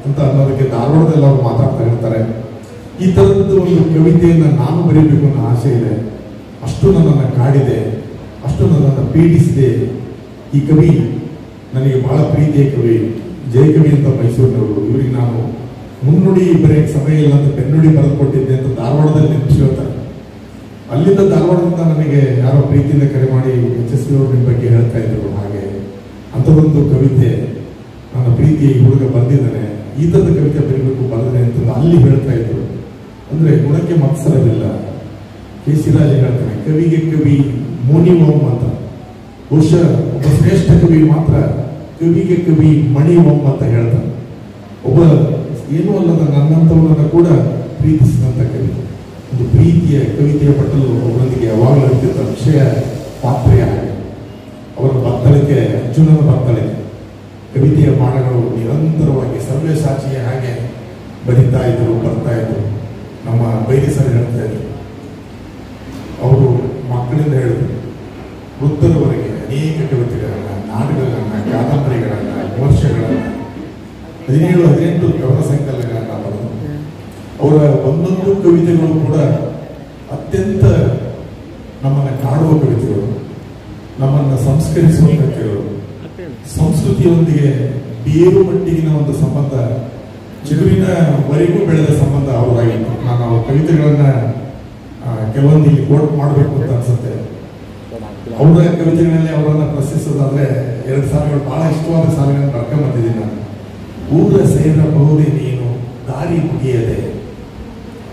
ಅಂತ ಅನ್ನೋದಕ್ಕೆ ಧಾರವಾಡದಲ್ಲಿ ಅವರು ಮಾತಾಡ್ತಾ ಇರ್ತಾರೆ. ಈ ಥರದ್ದು ಒಂದು ಕವಿತೆಯನ್ನು ನಾನು ಬರೀಬೇಕು ಅನ್ನೋ ಆಸೆ ಇದೆ. ಅಷ್ಟು ನನ್ನನ್ನು ಕಾಡಿದೆ, ಅಷ್ಟು ನನ್ನನ್ನು ಪೀಡಿಸಿದೆ. ಈ ಕವಿ ನನಗೆ ಬಹಳ ಪ್ರೀತಿಯ ಕವಿ, ಜಯಕವಿ ಅಂತ ಮೈಸೂರಿನವರು. ಇವರಿಗೆ ನಾನು ಮುನ್ನುಡಿ ಬರೆಯಕ್ಕೆ ಸಮಯ ಇಲ್ಲ ಅಂತ ಬೆನ್ನುಡಿ ಬರೆದು ಕೊಟ್ಟಿದ್ದೆ ಅಂತ ಧಾರವಾಡದಲ್ಲಿ ನೆನಪಿಸ್ಕೊಳ್ತಾರೆ. ಅಲ್ಲಿಂದ ಧಾರವಾಡದಿಂದ ನನಗೆ ಯಾರೋ ಪ್ರೀತಿಯಿಂದ ಕರೆ ಮಾಡಿ ಯಶಸ್ವಿ ಅವರು ನಿಮ್ಮ ಬಗ್ಗೆ ಹೇಳ್ತಾ ಇದ್ರು. ಹಾಗೆ ಅಂಥದ್ದೊಂದು ಕವಿತೆ ನನ್ನ ಪ್ರೀತಿಯ ಹುಡುಗ ಬಂದಿದ್ದಾನೆ, ಈ ಥರದ ಕವಿತೆ ಬರೀಬೇಕು ಬರೆದ್ರೆ ಅಂತ ಅಲ್ಲಿ ಹೇಳ್ತಾ ಇದ್ರು. ಅಂದ್ರೆ ಗುಣಕ್ಕೆ ಮತ್ಸರವಿಲ್ಲ. ಕೆ.ಸಿ. ರಾಜ ಹೇಳ್ತಾನೆ, ಕವಿಗೆ ಕವಿ ಮೋನಿವಂ ಅಂತ. ಬಹುಶಃ ಒಬ್ಬ ಶ್ರೇಷ್ಠ ಕವಿ ಮಾತ್ರ ಕವಿಗೆ ಕವಿ ಮಣಿವಂ ಅಂತ ಹೇಳ್ತಾನೆ. ಒಬ್ಬ ಏನೂ ಅಲ್ಲದ ನನ್ನಂಥವರನ್ನ ಕೂಡ ಪ್ರೀತಿಸಿದಂಥ ಕವಿ. ಒಂದು ಪ್ರೀತಿಯ ಕವಿತೆಯ ಪಟ್ಟಲು ಅವರೊಂದಿಗೆ ಯಾವಾಗಲೂ ಇರ್ತಿದ್ದ ವಿಷಯ ಪಾತ್ರೆಯ ಹಾಗೆ. ಅವರ ಬತ್ತಳಿಕೆ, ಅರ್ಜುನನ ಬತ್ತಳಿಕೆ, ಕವಿತೆಯ ಮಾಡಗಳು ನಿರಂತರವಾಗಿ ಸರ್ವೇಸಾಚಿಯ ಹಾಗೆ ಬರೀತಾ ಇದ್ರು, ಬರ್ತಾ ಇದ್ರು. ನಮ್ಮ ಬೈರಿ ಸರ್ ಹೇಳ್ತಾ ಇದ್ರು, ಅವರು ಮಕ್ಕಳಿಂದ ಹೇಳಿದ್ರು ವೃತ್ತರವರೆಗೆ ಅನೇಕ ಕವಿತೆಗಳನ್ನ, ನಾಟಕಗಳನ್ನ, ಕಾದಂಬರಿಗಳನ್ನ, ವಿಮರ್ಶೆಗಳನ್ನ, 17-18 ಕವನ ಸಂಕಲನಗಳನ್ನ ಬರೆದು ಅವರ ಒಂದೊಂದು ಕವಿತೆಗಳು ಕೂಡ ಅತ್ಯಂತ ನಮ್ಮನ್ನು ಕಾಡುವ ಕವಿತೆಗಳು, ನಮ್ಮನ್ನು ಸಂಸ್ಕರಿಸುವ ಕವಿತೆಗಳು, ಸಂಸ್ಕೃತಿಯೊಂದಿಗೆ ಬೇರು ಮಟ್ಟಿಗಿನ ಒಂದು ಸಂಬಂಧ ಚಿಗುರಿನವರೆಗೂ ಬೆಳೆದ ಸಂಬಂಧ ಅವರಾಗಿತ್ತು. ನಾನು ಅವ್ರ ಕವಿತೆಗಳನ್ನ ಕೆಲವೊಂದು ಇಲ್ಲಿ ಕೋಟ್ ಮಾಡಬೇಕು ಅಂತ ಅನ್ಸುತ್ತೆ. ಅವರ ಕವಿತೆಗಳಲ್ಲಿ ಅವರನ್ನ ಪ್ರಶ್ನಿಸೋದಾದ್ರೆ 2 ಸಾಲುಗಳು ಬಹಳ ಇಷ್ಟವಾದ ಸಾಲುಗಳನ್ನು ಬರ್ಕೊಂಬಂದಿದ್ದೀನಿ ನಾನು. ಊರ ಸೇರಬಹುದೇ ನೀನು ದಾರಿ ಮುಗಿಯದೆ.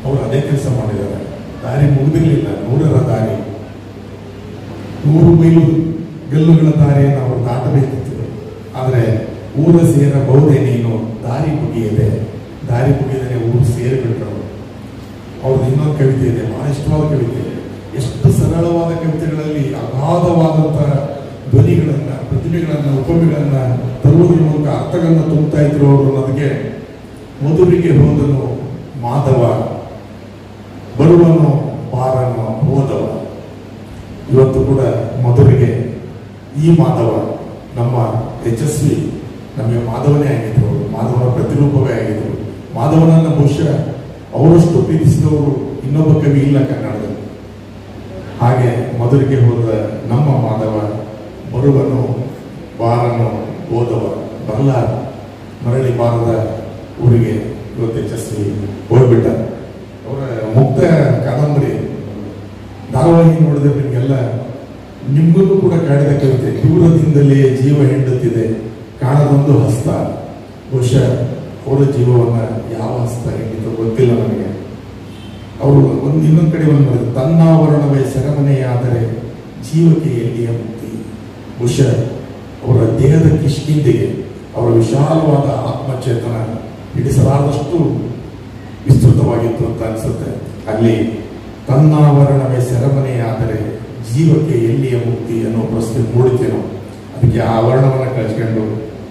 ಅವರು ಅದೇ ಕೆಲಸ ಮಾಡಿದ್ದಾರೆ. ದಾರಿ ಮುಗಿದಿರಲಿಲ್ಲ, 100ರ ದಾರಿ, 100 ಮೈಲು ಗೆಲ್ಲುಗಳ ದಾರಿಯನ್ನು ಅವರು ದಾಟಬೇಕಿತ್ತು. ಆದರೆ ಊರ ಸೇರಬಹುದೇ ನೀನು ದಾರಿ ಮುಗಿಯದೆ, ದಾರಿ ಮುಗಿಯದೇ ಊರು ಸೇರಿಬಿಟ್ರು. ಅವ್ರದ್ದು ಇನ್ನೊಂದು ಕವಿತೆ ಇದೆ, ಬಹಳ ಇಷ್ಟವಾದ ಕವಿತೆ. ಎಷ್ಟು ಸರಳವಾದ ಕವಿತೆಗಳಲ್ಲಿ ಅಗಾಧವಾದಂತಹ ಧ್ವನಿಗಳನ್ನ, ಪ್ರತಿಭೆಗಳನ್ನ, ಉಪಮೆಗಳನ್ನ ತರುವುದರ ಮೂಲಕ ಅರ್ಥಗಳನ್ನ ತುಂಬುತ್ತಾ ಇದ್ರು ಅವರು. ಅದಕ್ಕೆ ಮಧುರಿಗೆ ಹೋದನು ಮಾಧವ, ಬರುವನು ಬಾರನು ಹೋದವ. ಇವತ್ತು ಕೂಡ ಮಧುರಿಗೆ ಈ ಮಾಧವ ನಮ್ಮ ಯಶಸ್ವಿ, ನಮಗೆ ಮಾಧವನೇ ಆಗಿದ್ರು, ಮಾಧವನ ಪ್ರತಿರೂಪವೇ ಆಗಿದ್ರು. ಮಾಧವನನ್ನ ಬಹುಶಃ ಅವರಷ್ಟು ಪ್ರೀತಿಸಿದವರು ಇನ್ನೊಬ್ಬ ಕವಿ ಇಲ್ಲ ಕನ್ನಡದಲ್ಲಿ. ಹಾಗೆ ಮಧುರಿಗೆ ಹೋದ ನಮ್ಮ ಮಾಧವ, ಬರುವನು ಬಾರನು ಹೋದವ, ಬರಲಾರ ಮರಳಿ ಬಾರದ ಊರಿಗೆ ಇವತ್ತು ಯಶಸ್ವಿ ಹೋಗ್ಬಿಟ್ಟ. ಅವರ ಮುಕ್ತ ಕಾದಂಬರಿ ಧಾರಾವಾಹಿ ನೋಡಿದ್ರೆ ನಿಮಗೆಲ್ಲ ನಿಮಗೂ ಕೂಡ ಕಾಡಿದ ಕವಿತೆ. ದೂರದಿಂದಲೇ ಜೀವ ಹಿಂಡುತ್ತಿದೆ ಕಾಣದೊಂದು ಹಸ್ತ. ಬಹುಶಃ ಅವರ ಜೀವವನ್ನ ಯಾವ ಹಸ್ತ ಹಿಂಡಿತು ಗೊತ್ತಿಲ್ಲ ನನಗೆ. ಅವರು ಇನ್ನೊಂದು ಕಡೆ ಮಾಡಿದ್ರು, ತನ್ನಾವರಣವೇ ಸೆರೆಮನೆಯಾದರೆ ಜೀವಕ್ಕೆ ಎಲ್ಲಿಯ ಮುಕ್ತಿ. ಬಹುಶಃ ಅವರ ದೇಹದ ಕಿಷ್ಕಿಂದಿಗೆ ಅವರ ವಿಶಾಲವಾದ ಆತ್ಮಚೇತನ ಹಿಡಿಸಲಾದಷ್ಟು ವಿಸ್ತೃತವಾಗಿತ್ತು ಅಂತ ಅನಿಸುತ್ತೆ. ಅಲ್ಲಿ ತನ್ನಾವರಣವೇ ಸೆರೆಮನೆಯಾದರೆ ಜೀವಕ್ಕೆ ಎಲ್ಲಿಯ ಮುಕ್ತಿ ಅನ್ನೋ ಪ್ರಶ್ನೆ ಮೂಡಿತೇನೋ. ಅದಕ್ಕೆ ಆ ಆವರಣವನ್ನು ಕಳಿಸ್ಕೊಂಡು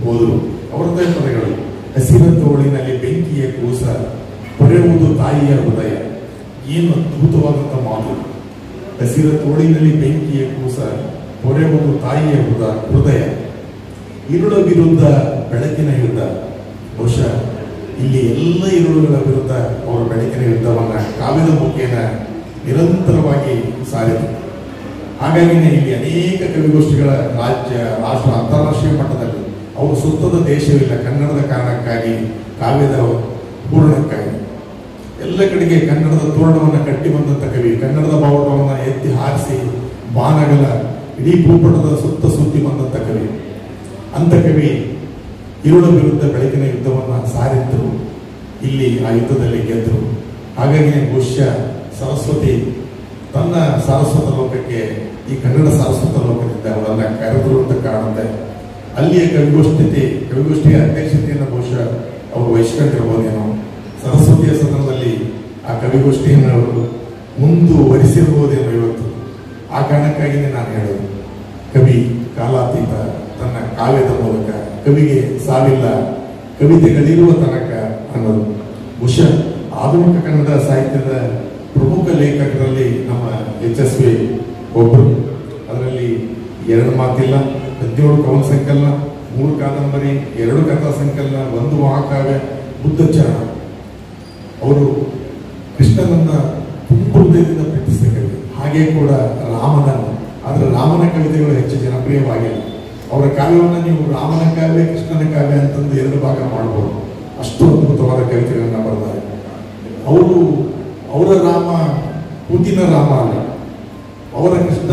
ಹೋದರು. ಅವರದೇ ಪದಗಳು, ಹಸಿರ ತೋಳಿನಲ್ಲಿ ಬೆಂಕಿಯ ಕೂಸ ಹೊರೆಯುವುದು ತಾಯಿಯ ಹೃದಯ. ಏನು ಅದ್ಭುತವಾದಂಥ ಮಾತು. ಹಸಿರ ತೋಳಿನಲ್ಲಿ ಬೆಂಕಿಯ ಕೂಸ ಹೊರೆಯುವುದು ತಾಯಿಯ ಹೃದಯ. ಇರುಳ ವಿರುದ್ಧ ಬೆಳಕಿನ ಯುದ್ಧ. ಬಹುಶಃ ಇಲ್ಲಿ ಎಲ್ಲ ಇರುಳುಗಳ ವಿರುದ್ಧ ಅವರ ಬೆಳಕಿನ ಯುದ್ಧವನ್ನ ಕಾವ್ಯದ ಮುಖೇನ ನಿರಂತರವಾಗಿ ಸಾರಿತು. ಹಾಗಾಗಿನೇ ಇಲ್ಲಿ ಅನೇಕ ಕವಿಗೋಷ್ಠಿಗಳ ರಾಜ್ಯ, ರಾಷ್ಟ್ರ, ಅಂತಾರಾಷ್ಟ್ರೀಯ ಮಟ್ಟದಲ್ಲಿ ಅವರು ಸುತ್ತದ ದೇಶವಿಲ್ಲ ಕನ್ನಡದ ಕಾರಣಕ್ಕಾಗಿ, ಕಾವ್ಯದ ಪೂರ್ಣಕ್ಕಾಗಿ. ಎಲ್ಲ ಕಡೆಗೆ ಕನ್ನಡದ ತೋರಣವನ್ನು ಕಟ್ಟಿ ಬಂದಂಥ ಕವಿ, ಕನ್ನಡದ ಬಾವುಟವನ್ನು ಎತ್ತಿ ಹಾರಿಸಿ ಬಾನಗಲ ಇಡೀ ಭೂಪಟದ ಸುತ್ತ ಸುತ್ತಿ ಬಂದಂಥ ಕವಿ. ಅಂತ ಕವಿ ಇರುಳ ವಿರುದ್ಧ ಬೆಳಕಿನ ಯುದ್ಧವನ್ನು ಸಾರಿದ್ರು. ಇಲ್ಲಿ ಆ ಯುದ್ಧದಲ್ಲಿ ಗೆದ್ದರು. ಹಾಗಾಗಿ ಬಹುಶಃ ಸರಸ್ವತಿ ತನ್ನ ಸಾರಸ್ವತ ಲೋಕಕ್ಕೆ ಈ ಕನ್ನಡ ಸಾರಸ್ವತ ಲೋಕದಿಂದ ಅವರನ್ನ ಕರೆದರು ಅಂತ ಕಾಣುತ್ತೆ. ಅಲ್ಲಿಯ ಕವಿಗೋಷ್ಠಿಯ ಅಧ್ಯಕ್ಷತೆಯನ್ನು ಬಹುಶಃ ಅವರು ವಹಿಸ್ಕೊಂಡಿರ್ಬೋದೇನೋ. ಸರಸ್ವತಿಯ ಸದನದಲ್ಲಿ ಆ ಕವಿಗೋಷ್ಠಿಯನ್ನು ಅವರು ಮುಂದುವರಿಸಿರ್ಬೋದೇನೋ ಇವತ್ತು. ಆ ಕಾರಣಕ್ಕಾಗಿಯೇ ನಾನು ಹೇಳೋದು, ಕವಿ ಕಾಲಾತೀತ, ತನ್ನ ಕಾವ್ಯದ ಮೂಲಕ ಕವಿಗೆ ಸಾವಿಲ್ಲ, ಕವಿತೆಗಳಿರುವ ತನಕ ಅನ್ನೋದು. ಬಹುಶಃ ಆಧುನಿಕ ಕನ್ನಡ ಸಾಹಿತ್ಯದ ಪ್ರಮುಖ ಲೇಖಕರಲ್ಲಿ ನಮ್ಮ ಯಶಸ್ವಿ ಒಬ್ಬರು. ಅದರಲ್ಲಿ 2 ಮಾತಿಲ್ಲ, 17 ಕವನ ಸಂಕಲನ, 3 ಕಾದಂಬರಿ, 2 ಕಥಾ ಸಂಕಲನ, 1 ಮಹಾಕಾವ್ಯ, ಬುದ್ಧಚರಣ. ಅವರು ಕೃಷ್ಣನನ್ನ ತುಂಬ ಹೃದಯದಿಂದ ಪ್ರೀತಿಸಿದ ಕವಿ. ಹಾಗೆ ಕೂಡ ರಾಮನನ್ನು. ಆದರೆ ರಾಮನ ಕವಿತೆಗಳು ಹೆಚ್ಚು ಜನಪ್ರಿಯವಾಗಿಲ್ಲ. ಅವರ ಕಾವ್ಯವನ್ನು ನೀವು ರಾಮನ ಕಾವ್ಯ, ಕೃಷ್ಣನ ಕಾವ್ಯ ಅಂತಂದು 2 ಭಾಗ ಮಾಡಬಹುದು. ಅಷ್ಟು ಅದ್ಭುತವಾದ ಕವಿತೆಗಳನ್ನ ಬರೆದಾರೆ ಅವರು. ಅವರ ರಾಮ ಕೂತಿನ ರಾಮ ಅಲ್ಲ, ಅವರ ಕೃಷ್ಣ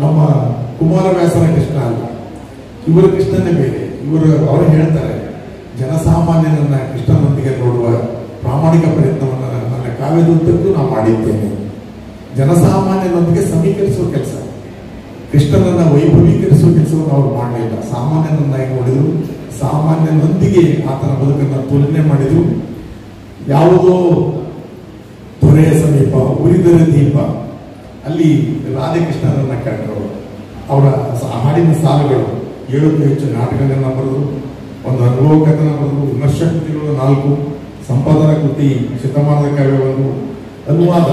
ನಮ್ಮ ಕುಮಾರವ್ಯಾಸನ ಕೃಷ್ಣ ಅಲ್ಲ, ಇವರ ಕೃಷ್ಣನೇ ಬೇರೆ. ಅವರು ಹೇಳ್ತಾರೆ, ಜನಸಾಮಾನ್ಯನನ್ನ ಕೃಷ್ಣನೊಂದಿಗೆ ನೋಡುವ ಪ್ರಾಮಾಣಿಕ ಪ್ರಯತ್ನವನ್ನು ನನ್ನ ಕಾವ್ಯದುದ್ದಕ್ಕೂ ನಾನು ಮಾಡಿದ್ದೇನೆ. ಜನಸಾಮಾನ್ಯನೊಂದಿಗೆ ಸಮೀಕರಿಸುವ ಕೆಲಸ, ಕೃಷ್ಣನನ್ನ ವೈಭವೀಕರಿಸುವ ಕೆಲಸವನ್ನು ಅವರು ಮಾಡಲಿಲ್ಲ. ಸಾಮಾನ್ಯನನ್ನಾಗಿ ನೋಡಿದ್ರು, ಸಾಮಾನ್ಯನೊಂದಿಗೆ ಆತನ ಬದುಕನ್ನು ತುಲನೆ ಮಾಡಿದ್ರು. ಯಾವುದೋ ದೊರೆಯ ಸಮೀಪ ಉರಿದರ ದೀಪ ಅಲ್ಲಿ ರಾಧೆಕೃಷ್ಣನನ್ನ ಕಂಡರು. ಅವರ ಹಾಡಿನ ಸಾಲುಗಳು 7ಕ್ಕೂ ಹೆಚ್ಚು ನಾಟಕಗಳನ್ನ ಬರೆದು, 1 ಅನುಭವ ಕಥನ ಬರೆದು, ವಿಮರ್ಶಾ ಕೃತಿಗಳು 4, ಸಂಪಾದನಾ ಕೃತಿ, ಶತಮಾನದ ಕಾವ್ಯ 1, ಅನುವಾದ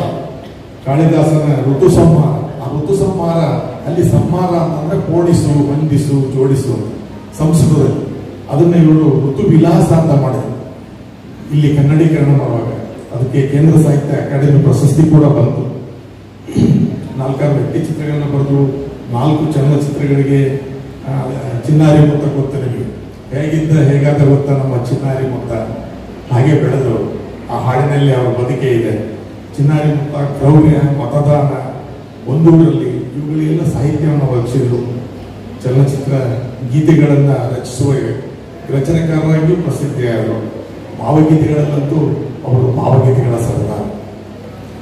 ಕಾಳಿದಾಸನ ಋತು ಸಂಹಾರ. ಆ ಋತು ಸಂಹಾರ, ಅಲ್ಲಿ ಸಂಹಾರ ಅಂತಂದ್ರೆ ಪೋಣಿಸು, ವಂದಿಸು, ಜೋಡಿಸು ಸಂಸ್ಕೃತದಲ್ಲಿ. ಅದನ್ನ ಇವರು ಋತು ವಿಲಾಸ ಅಂತ ಮಾಡಿದ್ರು. ಇಲ್ಲಿ ಕನ್ನಡೀಕರಣ ಮಾಡುವಾಗ ಅದಕ್ಕೆ ಕೇಂದ್ರ ಸಾಹಿತ್ಯ ಅಕಾಡೆಮಿ ಪ್ರಶಸ್ತಿ ಕೂಡ ಬಂತು. 4 ವ್ಯಕ್ತಿ ಚಿತ್ರಗಳನ್ನ ಬರೆದು, 4 ಚಲನಚಿತ್ರಗಳಿಗೆ ಚಿನ್ನಾರಿ ಮೊತ್ತ ಗೊತ್ತ ನಿಮಗೆ. ಹೇಗಾದ ಗೊತ್ತಾ ನಮ್ಮ ಚಿನ್ನಾರಿ ಮೊತ್ತ. ಹಾಗೆ ಬೆಳೆದರು. ಆ ಹಾಡಿನಲ್ಲಿ ಅವರ ಬದುಕೆ ಇದೆ. ಚಿನ್ನಾರಿ ಮುಖ, ಕ್ರೌರ್ಯ, ಮತದಾನ, ಒಂದೂರಲ್ಲಿ ಇವುಗಳೆಲ್ಲ ಸಾಹಿತ್ಯವನ್ನು ಒದಗಿಸಿದರು. ಚಲನಚಿತ್ರ ಗೀತೆಗಳನ್ನು ರಚಿಸುವ ರಚನೆಕಾರರಾಗಿಯೂ ಪ್ರಸಿದ್ಧಿಯಾದರು. ಭಾವಗೀತೆಗಳಲ್ಲಂತೂ ಅವರು ಭಾವಗೀತೆಗಳ ಸರ್ದಾರ.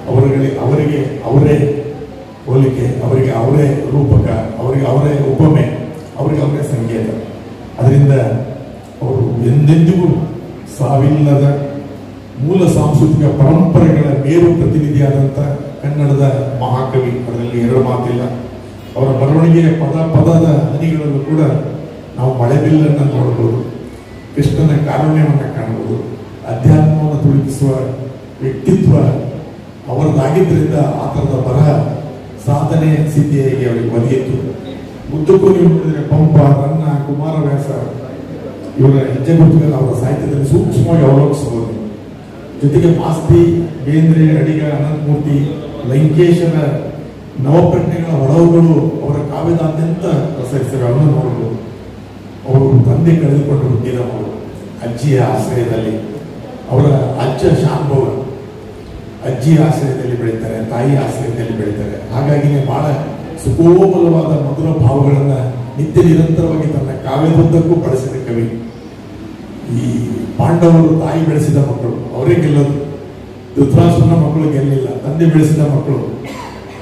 ಅವರಿಗೆ ಅವರೇ ಹೋಲಿಕೆ, ಅವರಿಗೆ ಅವರೇ ರೂಪಕ, ಅವರಿಗೆ ಅವರೇ ಉಪಮೆ, ಅವರಿಗೆ ಅವರೇ ಸಂಕೇತ. ಅದರಿಂದ ಅವರು ಎಂದೆಂದಿಗೂ ಸಾವಿಲ್ಲದ ಮೂಲ ಸಾಂಸ್ಕೃತಿಕ ಪರಂಪರೆಗಳ ಮೇರು ಪ್ರತಿನಿಧಿಯಾದಂಥ ಕನ್ನಡದ ಮಹಾಕವಿ. ಅದರಲ್ಲಿ ಎರಡು ಮಾತಿಲ್ಲ. ಅವರ ಬರವಣಿಗೆಯ ಪದದ ಹನಿಗಳಲ್ಲೂ ಕೂಡ ನಾವು ಮಳೆಬಿಲ್ಲನ್ನು ನೋಡಬಹುದು, ಕೃಷ್ಣನ ಕಾರುಣ್ಯವನ್ನು ಕಾಣಬಹುದು, ಅಧ್ಯಾತ್ಮವನ್ನು ತುಳುಕಿಸುವ ವ್ಯಕ್ತಿತ್ವ ಅವರದಾಗಿದ್ದರಿಂದ ಆ ಥರದ ಬರಹ ಸಾಧನೆ ಸಿದ್ಧಿಯಾಗಿ ಅವರಿಗೆ ಒದಗಿತ್ತು. ಉದ್ದಕ್ಕೂ ನೀವು ನೋಡಿದರೆ ಪಂಪ, ರನ್ನ, ಕುಮಾರವ್ಯಾಸ ಇವರ ಹೆಜ್ಜೆಗುರುತುಗಳನ್ನು ಅವರ ಸಾಹಿತ್ಯದಲ್ಲಿ ಸೂಕ್ಷ್ಮವಾಗಿ ಅವಲೋಕಿಸಬಹುದು. ಜೊತೆಗೆ ಮಾಸ್ತಿ, ಬೇಂದ್ರೆ, ಅಡಿಗ, ಅನಂತಮೂರ್ತಿ, ಲಂಕೇಶರ ನವಪ್ರಜ್ಞೆಗಳ ಹೊಳವುಗಳು ಅವರ ಕಾವ್ಯದಾದ್ಯಂತ ಪ್ರಸರಿಸಿರುವುದನ್ನು ನೋಡಬಹುದು. ಅವರು ತಂದೆ ಕಳೆದುಕೊಂಡು ಹುಟ್ಟಿದವರು ಅಜ್ಜಿಯ ಆಶ್ರಯದಲ್ಲಿ. ಅವರ ಅಜ್ಜ ಶಾಂಭವ ಅಜ್ಜಿಯ ಆಶ್ರಯದಲ್ಲಿ ಬೆಳೀತಾರೆ, ತಾಯಿ ಆಶ್ರಯದಲ್ಲಿ ಬೆಳೀತಾರೆ. ಹಾಗಾಗಿನೇ ಬಹಳ ಸುಕೋಮಲವಾದ ಮಧುರ ಭಾವಗಳನ್ನು ನಿತ್ಯ ನಿರಂತರವಾಗಿ ತನ್ನ ಕಾವ್ಯದುದ್ದಕ್ಕೂ ಬಳಸಿದ ಕವಿ. ಈ ಪಾಂಡವರು ತಾಯಿ ಬೆಳೆಸಿದ ಮಕ್ಕಳು, ಅವರೇ ಗೆಲ್ಲೋದು. ಧೃತರಾಷ್ಟ್ರನ ಮಕ್ಕಳು ಗೆಲ್ಲಿಲ್ಲ, ತಂದೆ ಬೆಳೆಸಿದ ಮಕ್ಕಳು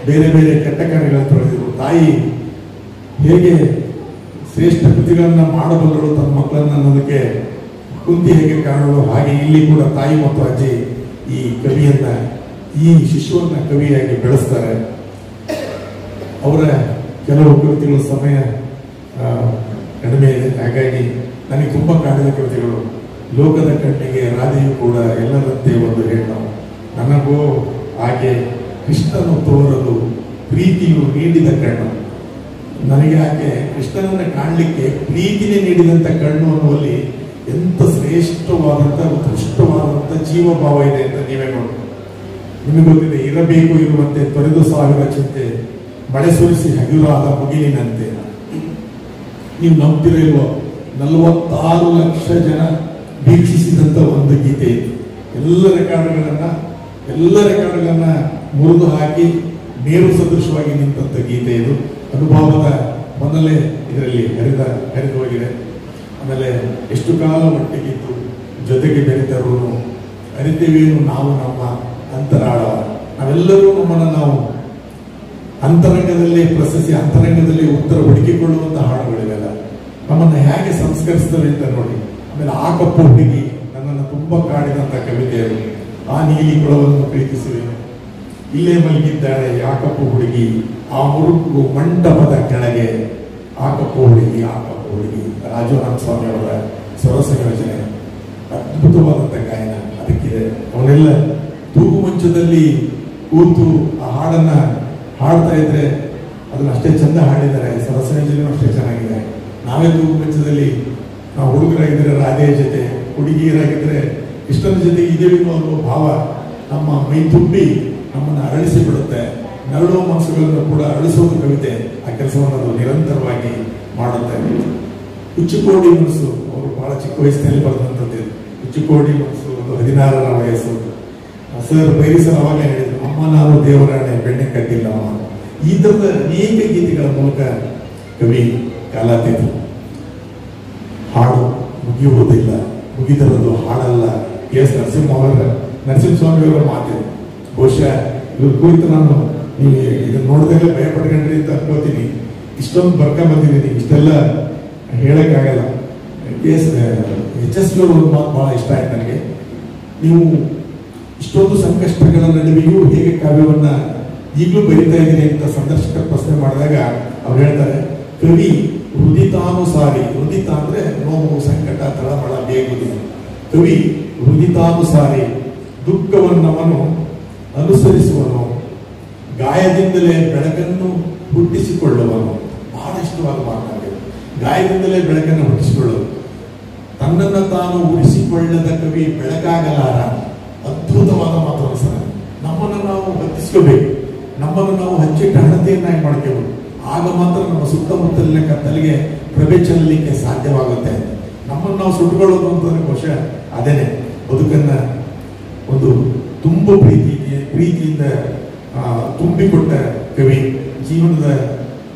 ಬೇರೆ ಬೇರೆ ಕೆಟ್ಟ ಕಾರ್ಯಗಳನ್ನು ತೊಳೆದಿರು. ತಾಯಿ ಹೇಗೆ ಶ್ರೇಷ್ಠ ಕೃತಿಗಳನ್ನು ಮಾಡಬಲ್ಲರು ತನ್ನ ಮಕ್ಕಳನ್ನು ಅನ್ನೋದಕ್ಕೆ ಕುಂತಿ ಹೇಗೆ ಕಾಣಲು, ಹಾಗೆ ಇಲ್ಲಿ ಕೂಡ ತಾಯಿ ಮತ್ತು ಅಜ್ಜಿ ಈ ಕವಿಯನ್ನ, ಈ ಶಿಶುವನ್ನ ಕವಿಯಾಗಿ ಬೆಳೆಸ್ತಾರೆ. ಅವರ ಕೆಲವು ಕೃತಿಗಳು ಸಮಯ ಕಡಿಮೆ ಇದೆ, ಹಾಗಾಗಿ ನನಗೆ ತುಂಬ ಕಾಡಿದ ಕೃತಿಗಳು. ಲೋಕದ ಕಣ್ಣಿಗೆ ರಾಧೆಯು ಕೂಡ ಎಲ್ಲರಂತೆ ಒಂದು ಹೆಣ್ಣು, ನನಗೂ ಆಕೆ ಕೃಷ್ಣನು ತೋರಲು ಪ್ರೀತಿಯು ನೀಡಿದ ಕಣ್ಣು. ನನಗೆ ಆಕೆ ಕೃಷ್ಣನನ್ನು ಕಾಣಲಿಕ್ಕೆ ಪ್ರೀತಿನೇ ನೀಡಿದಂಥ ಕಣ್ಣು ಅನ್ನುವಲ್ಲಿ ಎಂಥ ಶ್ರೇಷ್ಠವಾದಂಥ ಉತ್ಕೃಷ್ಟವಾದಂಥ ಜೀವಭಾವ ಇದೆ ಅಂತ ನೀವೇ ನೋಡಿ. ನಿಮಗೆ ಗೊತ್ತಿದೆ, ಇರಬೇಕು ಇರುವಂತೆ ತೊರೆದು ಸಾವಿರ ಚಿಂತೆ, ಮಳೆ ಸುರಿಸಿ ಹಗುರಾದ ಮುಗಿಲಿನಂತೆ. ನೀವು ನಂಬ್ತಿರೋ 46 ಲಕ್ಷ ಜನ ವೀಕ್ಷಿಸಿದಂಥ ಒಂದು ಗೀತೆ ಇತ್ತು. ಎಲ್ಲ ರೆಕಾರ್ಡ್ಗಳನ್ನ ಮುರಿದು ಹಾಕಿ ಮೇರು ಸದೃಶವಾಗಿ ನಿಂತಂಥ ಗೀತೆ ಇದು. ಅನುಭವದ ಮೊದಲೇ ಇದರಲ್ಲಿ ಹರಿದು ಹೋಗಿದೆ. ಆಮೇಲೆ ಎಷ್ಟು ಕಾಲ ಒಟ್ಟಿಗಿದ್ದು ಜೊತೆಗೆ ಬೆರೆತರೂ ಅರಿತೇವೇನು ನಾವು ನಮ್ಮ ಅಂತರಾಳ. ನಾವೆಲ್ಲರೂ ನಮ್ಮನ್ನು ನಾವು ಅಂತರಂಗದಲ್ಲಿ ಪ್ರಶಸ್ತಿ, ಅಂತರಂಗದಲ್ಲಿ ಉತ್ತರ ಹುಡುಕಿಕೊಳ್ಳುವಂಥ ಹಾಡುಗಳಿವೆಲ್ಲ ನಮ್ಮನ್ನು ಹೇಗೆ ಸಂಸ್ಕರಿಸ್ತವೆ ಅಂತ ನೋಡಿ. ಆಮೇಲೆ ಆ ಕಪ್ಪು ಹುಡುಗಿ ನನ್ನನ್ನು ತುಂಬ ಕಾಡಿದಂಥ ಕವಿತೆಯರು. ಆ ನೀಲಿ ಕುಳವನ್ನು ಪ್ರೀತಿಸುವೆನು, ಇಲ್ಲೇ ಮಲಗಿದ್ದಾಳೆ ಆ ಕಪ್ಪು ಹುಡುಗಿ, ಆ ಮುರುಕು ಮಂಟಪದ ಕೆಳಗೆ ಆ ಕಪ್ಪು ಹುಡುಗಿ, ಆ ಕಪ್ಪು ಹುಡುಗಿ. ರಾಜಾನಂದ ಸ್ವಾಮಿ ಅವರ ಸ್ವರ ಸಂಯೋಜನೆ, ಅದ್ಭುತವಾದಂಥ ಗಾಯನ ಅದಕ್ಕಿದೆ. ಅವರೆಲ್ಲ ತೂಗು ಮಂಚದಲ್ಲಿ ಕೂತು ಆ ಹಾಡನ್ನ ಹಾಡ್ತಾ ಇದ್ರೆ ಅದನ್ನ ಅಷ್ಟೇ ಚಂದ ಹಾಡಿದ್ದಾರೆ. ಸ್ವರ ಸಂಯೋಜನೆ ಅಷ್ಟೇ ಚೆನ್ನಾಗಿದೆ. ನಾವೇ ತೂಗು ಮಂಚದಲ್ಲಿ ನಾವು ಹುಡುಗರಾಗಿದ್ದರೆ ರಾಧೆಯ ಜೊತೆ, ಹುಡುಗಿಯರಾಗಿದ್ದರೆ ಕೃಷ್ಣನ ಜೊತೆ ಇದೆಯೋ ಅನ್ನೋ ಭಾವ ನಮ್ಮ ಮೈ ತುಂಬಿ ನಮ್ಮನ್ನು ಅರಳಿಸಿ ಬಿಡುತ್ತೆ. ನರಳುವ ಮನಸ್ಸುಗಳನ್ನು ಕೂಡ ಅರಳಿಸುವುದು ಕವಿತೆ. ಆ ಕೆಲಸವನ್ನು ಅದು ನಿರಂತರವಾಗಿ ಮಾಡುತ್ತೆ. ಹುಚ್ಚುಕೋಡಿ ಮನಸ್ಸು ಅವರು ಬಹಳ ಚಿಕ್ಕ ವಯಸ್ಸಿನಲ್ಲಿ ಬರೆದಂಥದ್ದು. ಹುಚ್ಚುಕೋಡಿ ಮನಸ್ಸು ಒಂದು 16ರ ವಯಸ್ಸು. ಸರ್ ಬೈರಿಸರ್ ಅವಾಗಲೇ ಹೇಳಿದ್ರು, ಅಮ್ಮ ನಾನು ದೇವರಾಣೆ ಬೆಣ್ಣೆ ಕಟ್ಟಿಲ್ಲ ಅಮ್ಮ. ಈ ಥರದ ಅನೇಕ ಗೀತೆಗಳ ಮೂಲಕ ಕವಿ ಕಾಲಾತೀತ. ಹಾಡು ಮುಗಿಯುವುದಿಲ್ಲ, ಮುಗಿದರದು ಹಾಡಲ್ಲ. ಎಸ್ ನರಸಿಂಹಸ್ವಾಮಿಯವರ ಮಾತಿದೆ. ಬಹುಶಃ ಇವ್ರ ಕುರಿತು ನಾನು ನೀವು ಇದನ್ನು ನೋಡಿದಾಗಲೇ ಭಯಪಟ್ಕೊಂಡ್ರಿ ಅಂತ ಅನ್ಕೋತೀನಿ. ಇಷ್ಟೊಂದು ಬರ್ಕೊಂಬಂದಿದ್ದೀನಿ, ಇಷ್ಟೆಲ್ಲ ಹೇಳೋಕ್ಕಾಗಲ್ಲ. HSV ಒಂದು ಮಾತು ಭಾಳ ಇಷ್ಟ ಆಯ್ತು ನನಗೆ. ನೀವು ಇಷ್ಟೊಂದು ಸಂಕಷ್ಟಗಳ ನಡುವೆಯೂ ಹೇಗೆ ಕಾವ್ಯವನ್ನ ಈಗಲೂ ಬರೀತಾ ಇದ್ದೀನಿ ಅಂತ ಸಂದರ್ಶಕರ ಪ್ರಶ್ನೆ ಮಾಡಿದಾಗ ಅವ್ರು ಹೇಳ್ತಾರೆ, ಕವಿ ಹೃದಿತಾನುಸಾರಿ. ಹೃದಿತ ಅಂದ್ರೆ ನೋವು, ಸಂಕಟ, ತಳಮಳ, ಬೇಗುದಿ. ಕವಿ ಹೃದಿತಾನುಸಾರಿ, ದುಃಖವನ್ನವನು ಅನುಸರಿಸುವನು, ಗಾಯದಿಂದಲೇ ಬೆಳಕನ್ನು ಹುಟ್ಟಿಸಿಕೊಳ್ಳುವನು. ಬಹಳ ಇಷ್ಟವಾದ ಮಾತನಾಡಿದೆ. ಗಾಯದಿಂದಲೇ ಬೆಳಕನ್ನು ಹುಟ್ಟಿಸಿಕೊಳ್ಳುವುದು. ತನ್ನನ್ನು ತಾನು ಉಳಿಸಿಕೊಳ್ಳದ ಕವಿ ಬೆಳಕಾಗಲಾರ. ಅದ್ಭುತವಾದ ಮಾತು ಸರ್. ನಮ್ಮನ್ನು ನಾವು ಹತ್ತಿಸ್ಕೋಬೇಕು, ನಮ್ಮನ್ನು ನಾವು ಹಚ್ಚಿಟ್ಟ ಹಣತೆಯನ್ನಾಗಿ ಮಾಡ್ಕೋಬೇಕು. ಆಗ ಮಾತ್ರ ನಮ್ಮ ಸುತ್ತಮುತ್ತಲಿನ ಕತ್ತಲಿಗೆ ಪ್ರಭೆ ಚೆಲ್ಲಲಿಕ್ಕೆ ಸಾಧ್ಯವಾಗುತ್ತೆ. ನಮ್ಮನ್ನು ನಾವು ಸುಟ್ಟುಕೊಳ್ಳೋದು ಅಂತಂದ್ರೆ ಬಹುಶಃ ಅದೇನೆ. ಬದುಕನ್ನು ಒಂದು ತುಂಬ ಪ್ರೀತಿಯಿಂದ ತುಂಬಿಕೊಟ್ಟ ಕವಿ. ಜೀವನದ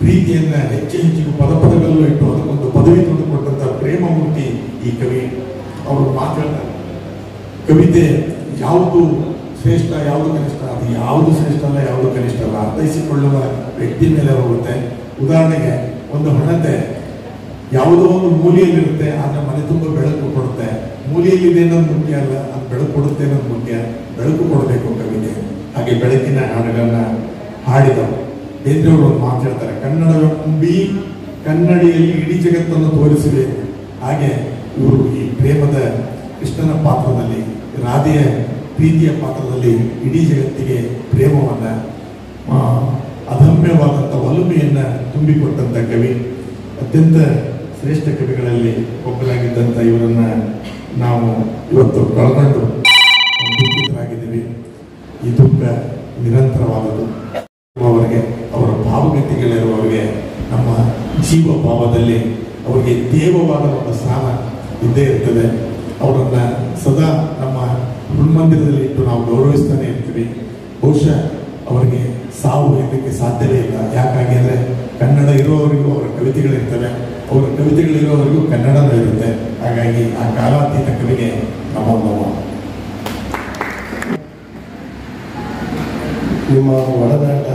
ಪ್ರೀತಿಯನ್ನು ಹೆಚ್ಚಿಗೂ ಪದಗಳಲ್ಲೂ ಇಟ್ಟು ಅದಕ್ಕೊಂದು ಪದವಿ ತಂದುಕೊಟ್ಟಂಥ ಪ್ರೇಮಮೂರ್ತಿ ಈ ಕವಿ. ಅವರು ಮಾತಾಡ್ತಾರೆ, ಕವಿತೆ ಯಾವುದು ಶ್ರೇಷ್ಠ ಯಾವುದು ಕನಿಷ್ಠ, ಅದು ಯಾವುದು ಶ್ರೇಷ್ಠ ಅಲ್ಲ ಯಾವುದು ಕನಿಷ್ಠ ಅಲ್ಲ, ಅರ್ಥೈಸಿಕೊಳ್ಳುವ ವ್ಯಕ್ತಿ ಮೇಲೆ ಹೋಗುತ್ತೆ. ಉದಾಹರಣೆಗೆ ಒಂದು ಹಣತೆ ಯಾವುದೋ ಒಂದು ಮೂಲೆಯಲ್ಲಿರುತ್ತೆ, ಆದರೆ ಮನೆ ತುಂಬ ಬೆಳಕು ಕೊಡುತ್ತೆ. ಮೂಲೆಯಲ್ಲಿದೆ ಅನ್ನೋದು ಮುಖ್ಯ ಅಲ್ಲ, ಅದು ಬೆಳಕು ಕೊಡುತ್ತೆ ಅನ್ನೋದು ಮುಖ್ಯ. ಬೆಳಕು ಕೊಡಬೇಕು ಕವಿತೆ. ಹಾಗೆ ಬೆಳಕಿನ ಹಾಡುಗಳನ್ನ ಹಾಡಿದವರು ಬೇಂದ್ರೆಯವರು ಒಂದು ಮಾತಾಡ್ತಾರೆ, ಕನ್ನಡವೆಂಬಿ ಕನ್ನಡಿಯಲ್ಲಿ ಇಡೀ ಜಗತ್ತನ್ನು ತೋರಿಸಿವೆ. ಹಾಗೆ ಇವರು ಈ ಪ್ರೇಮದ ಕೃಷ್ಣನ ಪಾತ್ರದಲ್ಲಿ, ರಾಧೆಯ ಪ್ರೀತಿಯ ಪಾತ್ರದಲ್ಲಿ ಇಡೀ ಜಗತ್ತಿಗೆ ಪ್ರೇಮವನ್ನು, ಅದಮ್ಯವಾದಂಥ ಒಲುಮೆಯನ್ನು ತುಂಬಿಕೊಟ್ಟಂಥ ಕವಿ. ಅತ್ಯಂತ ಶ್ರೇಷ್ಠ ಕವಿಗಳಲ್ಲಿ ಒಬ್ಬರಾಗಿದ್ದಂಥ ಇವರನ್ನು ನಾವು ಇವತ್ತು ಕಳ್ಕೊಂಡು ದುಃಖಿತರಾಗಿದ್ದೀವಿ. ಈ ದುಃಖ ನಿರಂತರವಾದದ್ದು. ಅವರಿಗೆ, ಅವರ ಭಾವಗತಿಗಳಿರುವವರಿಗೆ ನಮ್ಮ ಜೀವ ಭಾವದಲ್ಲಿ ಅವರಿಗೆ ದೇವವಾದ ಒಂದು ಸ್ಥಾನ ಇದ್ದೇ ಇರ್ತದೆ. ಅವರನ್ನು ಸದಾ ನಮ್ಮ ಹುಣ್ಮಂದಿರದಲ್ಲಿ ಇಟ್ಟು ನಾವು ಗೌರವಿಸ್ತಾನೆ ಇರ್ತೀವಿ. ಬಹುಶಃ ಅವರಿಗೆ ಸಾವು ಇರಲಿಕ್ಕೆ ಸಾಧ್ಯವೇ ಇಲ್ಲ. ಯಾಕಾಗಿ ಅಂದರೆ ಕನ್ನಡ ಇರುವವರಿಗೂ ಅವರ ಕವಿತೆಗಳಿರ್ತವೆ, ಅವರ ಕವಿತೆಗಳಿರೋವರೆಗೂ ಕನ್ನಡನೂ ಇರುತ್ತೆ. ಹಾಗಾಗಿ ಆ ಕಾಲಾತೀತ ಕವಿಗೆ ನಮೋ ನಮೋ. ನಿಮ್ಮ ಒಡನಾಟ,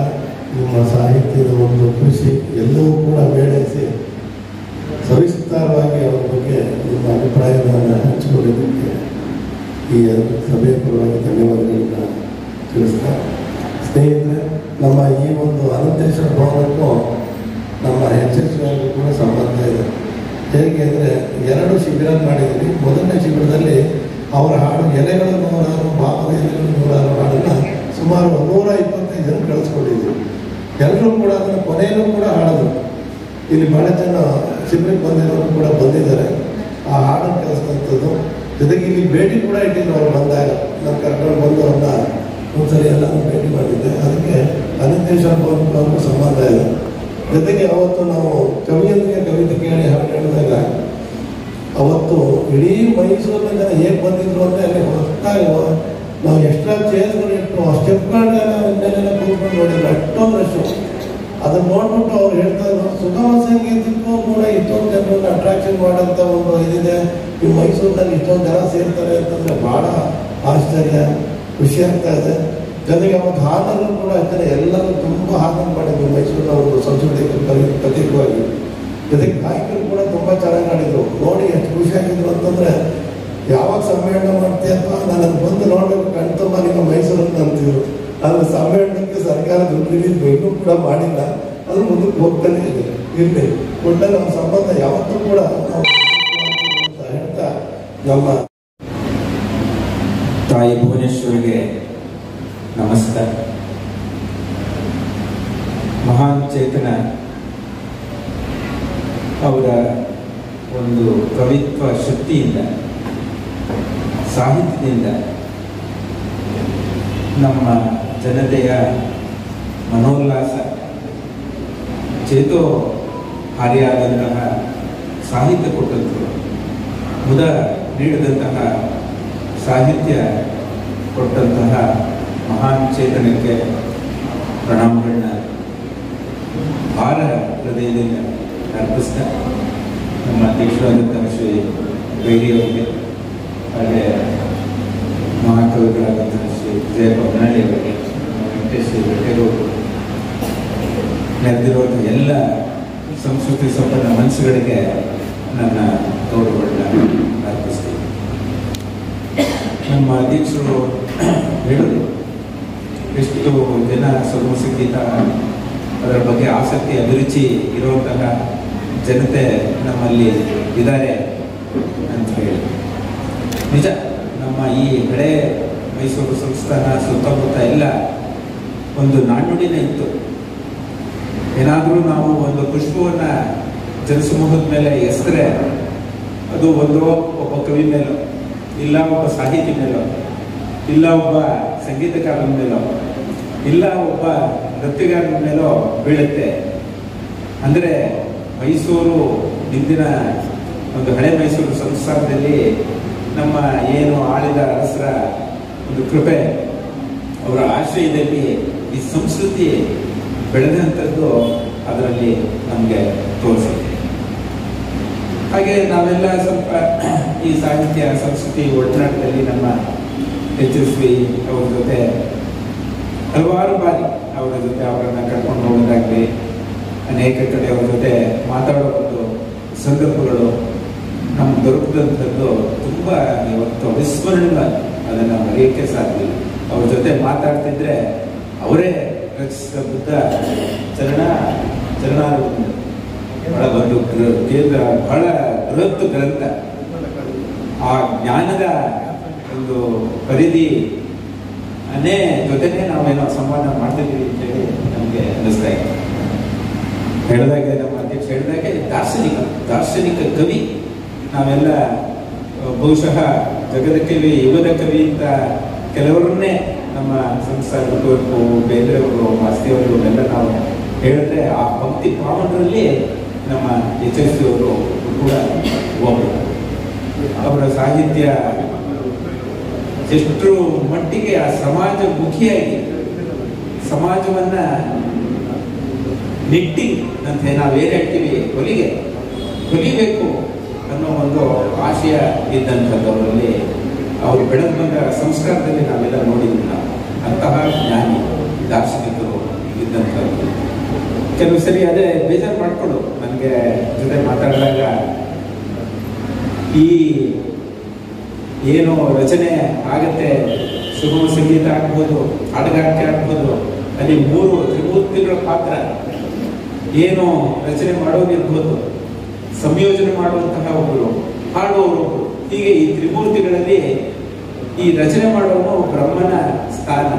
ನಿಮ್ಮ ಸಾಹಿತ್ಯದ ಒಂದು ಕೃಷಿ ಎಲ್ಲವೂ ಕೂಡ ಮೇಳೈಸಿ ಸವಿಸ್ತಾರವಾಗಿ ಅವರ ಬಗ್ಗೆ ನಿಮ್ಮ ಅಭಿಪ್ರಾಯಗಳನ್ನು ಹಂಚಿಕೊಳ್ಳಲಿಕ್ಕೆ ಈ ಸಭೆಯ ಪರವಾಗಿ ಧನ್ಯವಾದಗಳನ್ನು ತಿಳಿಸ್ತಾ, ಸ್ನೇಹಿತರೆ, ನಮ್ಮ ಈ ಒಂದು ಅನಂತೇಶ್ವರ ಭವನಕ್ಕೂ ನಮ್ಮ HSU ಕೂಡ ಸಂಬಂಧ ಇದೆ. ಹೇಗೆ ಅಂದರೆ 2 ಶಿಬಿರ ಮಾಡಿದ್ವಿ. ಮೊದಲನೇ ಶಿಬಿರದಲ್ಲಿ ಅವರ ಹಾಡು ಎಲೆಗಳು 100, ಭಾಗದ ಎಲೆಗಳು 100 ಹಾಡನ್ನು ಸುಮಾರು 125 ಜನ ಕಳಿಸ್ಕೊಂಡಿದ್ವಿ. ಎಲ್ಲರೂ ಕೂಡ ಅದನ್ನು ಕೊನೆಯಲ್ಲೂ ಕೂಡ ಹಾಡೋದು. ಇಲ್ಲಿ ಭಾಳ ಜನ ಶಿಬಿರಕ್ಕೆ ಬಂದಿರೋರು ಕೂಡ ಬಂದಿದ್ದಾರೆ ಆ ಹಾಡನ್ನು ಕಲಿಸುವಂಥದ್ದು. ಜೊತೆಗೆ ಇಲ್ಲಿ ಭೇಟಿ ಕೂಡ ಇಟ್ಟಿದ್ರು. ಅವ್ರು ಬಂದಾಗ ನಾನು ಕರ್ಕೊಂಡು ಬಂದು ಅವ್ರನ್ನ ಒಂದ್ಸರಿ ಎಲ್ಲ ಭೇಟಿ ಮಾಡಿದ್ದೆ. ಅದಕ್ಕೆ ಅನಂತೇಶ್ವರ ಭವನಕ್ಕೂ ಸಂಬಂಧ ಇದೆ. ಜೊತೆಗೆ ಅವತ್ತು ನಾವು ಕವಿಯೊಂದಿಗೆ ಕವಿತೆ ಕೇಳಿ ಹಾಡು ಹೇಳಿದಾಗ ಅವತ್ತು ಇಡೀ ಮೈಸೂರಿನ ಜನ ಹೇಗೆ ಬಂದಿದ್ರು ಅಂದರೆ ಅಲ್ಲಿ ಹೊಸದಾಗಿ ನಾವು ಎಕ್ಸ್ಟ್ರಾ ಚೇರ್ಸ್ಗಳು ಇಟ್ಟು ಆ ಸ್ಟೆಪ್ಗಳನ್ನೆಲ್ಲ ಇನ್ನೆಲ್ಲ ಕೂತ್ಕೊಂಡು ನೋಡಿದ್ರು. ಅಷ್ಟೊಂದು ರಶ್. ಅದನ್ನು ನೋಡ್ಬಿಟ್ಟು ಅವ್ರು ಹೇಳ್ತಾ ಇದ್ರು, ಸುಗಮ ಸಂಗೀತಕ್ಕೂ ಕೂಡ ಇಷ್ಟೊಂದು ಜನರನ್ನು ಅಟ್ರಾಕ್ಷನ್ ಮಾಡೋಂಥ ಒಂದು ಇದಿದೆ, ಈ ಮೈಸೂರಿನಲ್ಲಿ ಇಷ್ಟೊಂದು ಜನ ಸೇರ್ತಾರೆ ಅಂತಂದರೆ ಭಾಳ ಆಶ್ಚರ್ಯ, ಖುಷಿ ಆಗ್ತಾ ಇದೆ. ಜೊತೆಗೆ ಅವತ್ತು ಹಾಡನ್ನು ಕೂಡ ಅಷ್ಟೇ ಎಲ್ಲರೂ ತುಂಬ ಹಾಡನ್ನು ಮಾಡಿದ್ರು ಮೈಸೂರಿನ ಒಂದು ಸಂಸ್ಕೃತಿಗೆ ಪ್ರತೀಕವಾಗಿ. ಜೊತೆಗೆ ಗಾಯಕರು ಕೂಡ ತುಂಬ ಚೆನ್ನಾಗಿ ಆಡಿದ್ರು. ನೋಡಿ ಎಷ್ಟು ಖುಷಿಯಾಗಿದ್ರು ಅಂತಂದರೆ, ಯಾವಾಗ ಸಮ್ಮೇಳನ ಮಾಡ್ತೀಯಪ್ಪ ನಾನು ಬಂದು ನೋಡಬೇಕು ಕಣ್ತುಂಬ ನಿಮ್ಮ ಮೈಸೂರನ್ನು ಅಂತಿದ್ರು. ಆದರೆ ಸಮ್ಮೇಳನಕ್ಕೆ ಸರ್ಕಾರ ದುಡ್ಡು ಇನ್ನೂ ಕೂಡ ಮಾಡಿಲ್ಲ. ಅದು ಮುಂದಕ್ಕೆ ಹೋಗ್ತಾನೆ ಇದೆ. ಇರಲಿ, ಒಳ್ಳೆ ನಮ್ಮ ಸಂಬಂಧ ಯಾವತ್ತೂ ಕೂಡ ನಾವು ಹೇಳ್ತಾ ನಮ್ಮ ತಾಯಿ ಭುವನೇಶ್ವರಿಗೆ ನಮಸ್ಕಾರ. ಮಹಾನ್ ಚೇತನ ಅವರ ಒಂದು ಕವಿತ್ವ ಶಕ್ತಿಯಿಂದ, ಸಾಹಿತ್ಯದಿಂದ ನಮ್ಮ ಜನತೆಯ ಮನೋಲ್ಲಾಸ, ಚೇತೋ ಹಾರಿಯಾದಂತಹ ಸಾಹಿತ್ಯ ಕೊಟ್ಟಂಥರು, ಮುದ ನೀಡಿದಂತಹ ಸಾಹಿತ್ಯ ಕೊಟ್ಟಂತಹ ಮಹಾನ್ ಚೇತನಕ್ಕೆ ಪ್ರಣಾಮಗಳನ್ನ ಭಾರ ಹೃದಯದಿಂದ ಅರ್ಪಿಸ್ತಾ, ನಮ್ಮ ಅಧ್ಯಕ್ಷರಾದಂತಹ ಶ್ರೀ ಬೈರಿ ಅವರಿಗೆ, ಹಾಗೆ ಮಹಾಕವಿಗಳಾದಂತಹ ಶ್ರೀ ವಿಜಯ ಪದ್ನಾಳಿ ಅವರಿಗೆ, ವೆಂಕಟೇಶ್ ಬೆಟ್ಟೇಗೌಡರು, ನೆರೆದಿರುವಂಥ ಎಲ್ಲ ಸಂಸ್ಕೃತಿ ಸಂಪನ್ನ ಮನಸ್ಸುಗಳಿಗೆ ನನ್ನ ಗೌರವಗಳನ್ನ ಅರ್ಪಿಸ್ತೀನಿ. ನಮ್ಮ ಅಧ್ಯಕ್ಷರು ಹೇಳಿದ್ರು, ಎಷ್ಟು ಜನ ಸುಗಮ ಸಂಗೀತ ಅದರ ಬಗ್ಗೆ ಆಸಕ್ತಿ, ಅಭಿರುಚಿ ಇರುವಂತಹ ಜನತೆ ನಮ್ಮಲ್ಲಿ ಇದ್ದಾರೆ ಅಂತ ಹೇಳಿ. ನಿಜ, ನಮ್ಮ ಈ ಹಳೆ ಮೈಸೂರು ಸಂಸ್ಥಾನ ಸುತ್ತಮುತ್ತ ಎಲ್ಲ ಒಂದು ನಾಣ್ಣುಡಿನೇ ಇತ್ತು. ಏನಾದರೂ ನಾವು ಒಂದು ಪುಷ್ಪವನ್ನು ಜನಸಮೂಹದ ಮೇಲೆ ಎಸೆದ್ರೆ ಅದು ಒಬ್ಬ ಕವಿ ಮೇಲೋ, ಇಲ್ಲ ಒಬ್ಬ ಸಾಹಿತಿ ಮೇಲೋ, ಇಲ್ಲ ಒಬ್ಬ ಸಂಗೀತಕಾರನ ಮೇಲೋ, ಇಲ್ಲ ಒಬ್ಬ ನೃತ್ಯಗಾರನ ಮೇಲೋ ಬೀಳುತ್ತೆ. ಅಂದರೆ ಮೈಸೂರು ಹಿಂದಿನ ಒಂದು ಹಳೆ ಮೈಸೂರು ಸಂಸ್ಥಾನದಲ್ಲಿ ನಮ್ಮ ಏನು ಆಳಿದ ಅರಸರ ಒಂದು ಕೃಪೆ, ಅವರ ಆಶ್ರಯದಲ್ಲಿ ಈ ಸಂಸ್ಕೃತಿ ಬೆಳೆದಂಥದ್ದು ಅದರಲ್ಲಿ ನಮಗೆ ತೋರಿಸುತ್ತೆ. ಹಾಗೆ ನಾವೆಲ್ಲ ಸ್ವಲ್ಪ ಈ ಸಾಹಿತ್ಯ ಸಂಸ್ಕೃತಿ ಒಡನಾಟದಲ್ಲಿ ನಮ್ಮ HSV ಅವ್ರ ಜೊತೆ ಹಲವಾರು ಬಾರಿ ಅವರ ಜೊತೆ ಅವರನ್ನು ಕರ್ಕೊಂಡು ಹೋಗೋದಾಗಲಿ, ಅನೇಕ ಕಡೆ ಅವ್ರ ಜೊತೆ ಮಾತಾಡೋ ಒಂದು ಸಂದರ್ಭಗಳು ನಮ್ಗೆ ದೊರಕಿದಂಥದ್ದು ತುಂಬ ಇವತ್ತು ಅವಿಸ್ಮರಣೀಯ. ಅದನ್ನು ಮರೆಯೋಕ್ಕೆ ಸಾಧ್ಯ. ಅವ್ರ ಜೊತೆ ಮಾತಾಡ್ತಿದ್ರೆ ಅವರೇ ರಚಿಸಿದ ಬುದ್ಧ ಚರಣಾರವಿಂದ ಬಹಳ ಒಂದು ಬಹಳ ಬೃಹತ್ ಗ್ರಂಥ. ಆ ಜ್ಞಾನದ ಒಂದು ಪರಿಧಿ ಜೊತೆನೇ ನಾವೇನೋ ಸಂವಾದ ಮಾಡ್ತಿದ್ದೀವಿ ಅಂತೇಳಿ ನಮಗೆ ಅನ್ನಿಸ್ತಾ ಇದೆ. ಹೇಳಿದಾಗೆ ನಮ್ಮ ಅಧ್ಯಕ್ಷ ಹೇಳಿದಾಗೆ ದಾರ್ಶನಿಕ ಕವಿ ನಾವೆಲ್ಲ ಬಹುಶಃ ಜಗದ ಕವಿ, ಯುಗದ ಕವಿ ಅಂತ ಕೆಲವರನ್ನೇ ನಮ್ಮ ಸಂಸಾರ ಕುವೆಂಪು, ಬೇಂದ್ರೆಯವರು, ಮಾಸ್ತಿಯವರು ಎಲ್ಲ ನಾವು ಹೇಳಿದ್ರೆ ಆ ಭಕ್ತಿ ಪಾವನರಲ್ಲಿ ನಮ್ಮ HSV ಅವರು ಕೂಡ ಒಬ್ಬರು. ಅವರ ಸಾಹಿತ್ಯ ಎಷ್ಟು ಮಟ್ಟಿಗೆ ಆ ಸಮಾಜಮುಖಿಯಾಗಿ ಸಮಾಜವನ್ನ ನಿಟ್ಟಿಂಗ್ ಅಂತ ನಾವೇನು ಹೇಳ್ತೀವಿ, ಹೊಲಿಬೇಕು ಅನ್ನೋ ಒಂದು ಆಶಯ ಇದ್ದಂಥದ್ದು ಅವರಲ್ಲಿ. ಅವರು ಬೆಳೆದು ಬಂದ ಸಂಸ್ಕಾರದಲ್ಲಿ ನಾವೆಲ್ಲ ನೋಡಿದ್ವಿ. ನಾವು ಅಂತಹ ಜ್ಞಾನಿ ದಾರ್ಶನಿಕರು ಇದ್ದಂಥದ್ದು. ಕೆಲವು ಸರಿ ಅದೇ ಬೇಜಾರು ಮಾಡಿಕೊಂಡು ನನಗೆ ಜೊತೆ ಮಾತಾಡಿದಾಗ ಈ ಏನು ರಚನೆ ಆಗತ್ತೆ, ಸುಗಮ ಸಂಗೀತ ಆಗ್ಬೋದು, ಹಾಡುಗಾರಿಕೆ ಆಗ್ಬೋದು, ಅಲ್ಲಿ ತ್ರಿಮೂರ್ತಿಗಳ ಪಾತ್ರ ಏನು ರಚನೆ ಮಾಡೋದಿರ್ಬೋದು, ಸಂಯೋಜನೆ ಮಾಡುವಂತಹ ಒಬ್ಬರು, ಹಾಡುವವರೊಬ್ಬರು, ಹೀಗೆ ಈ ತ್ರಿಮೂರ್ತಿಗಳಲ್ಲಿ ಈ ರಚನೆ ಮಾಡೋನು ಬ್ರಹ್ಮನ ಸ್ಥಾನ.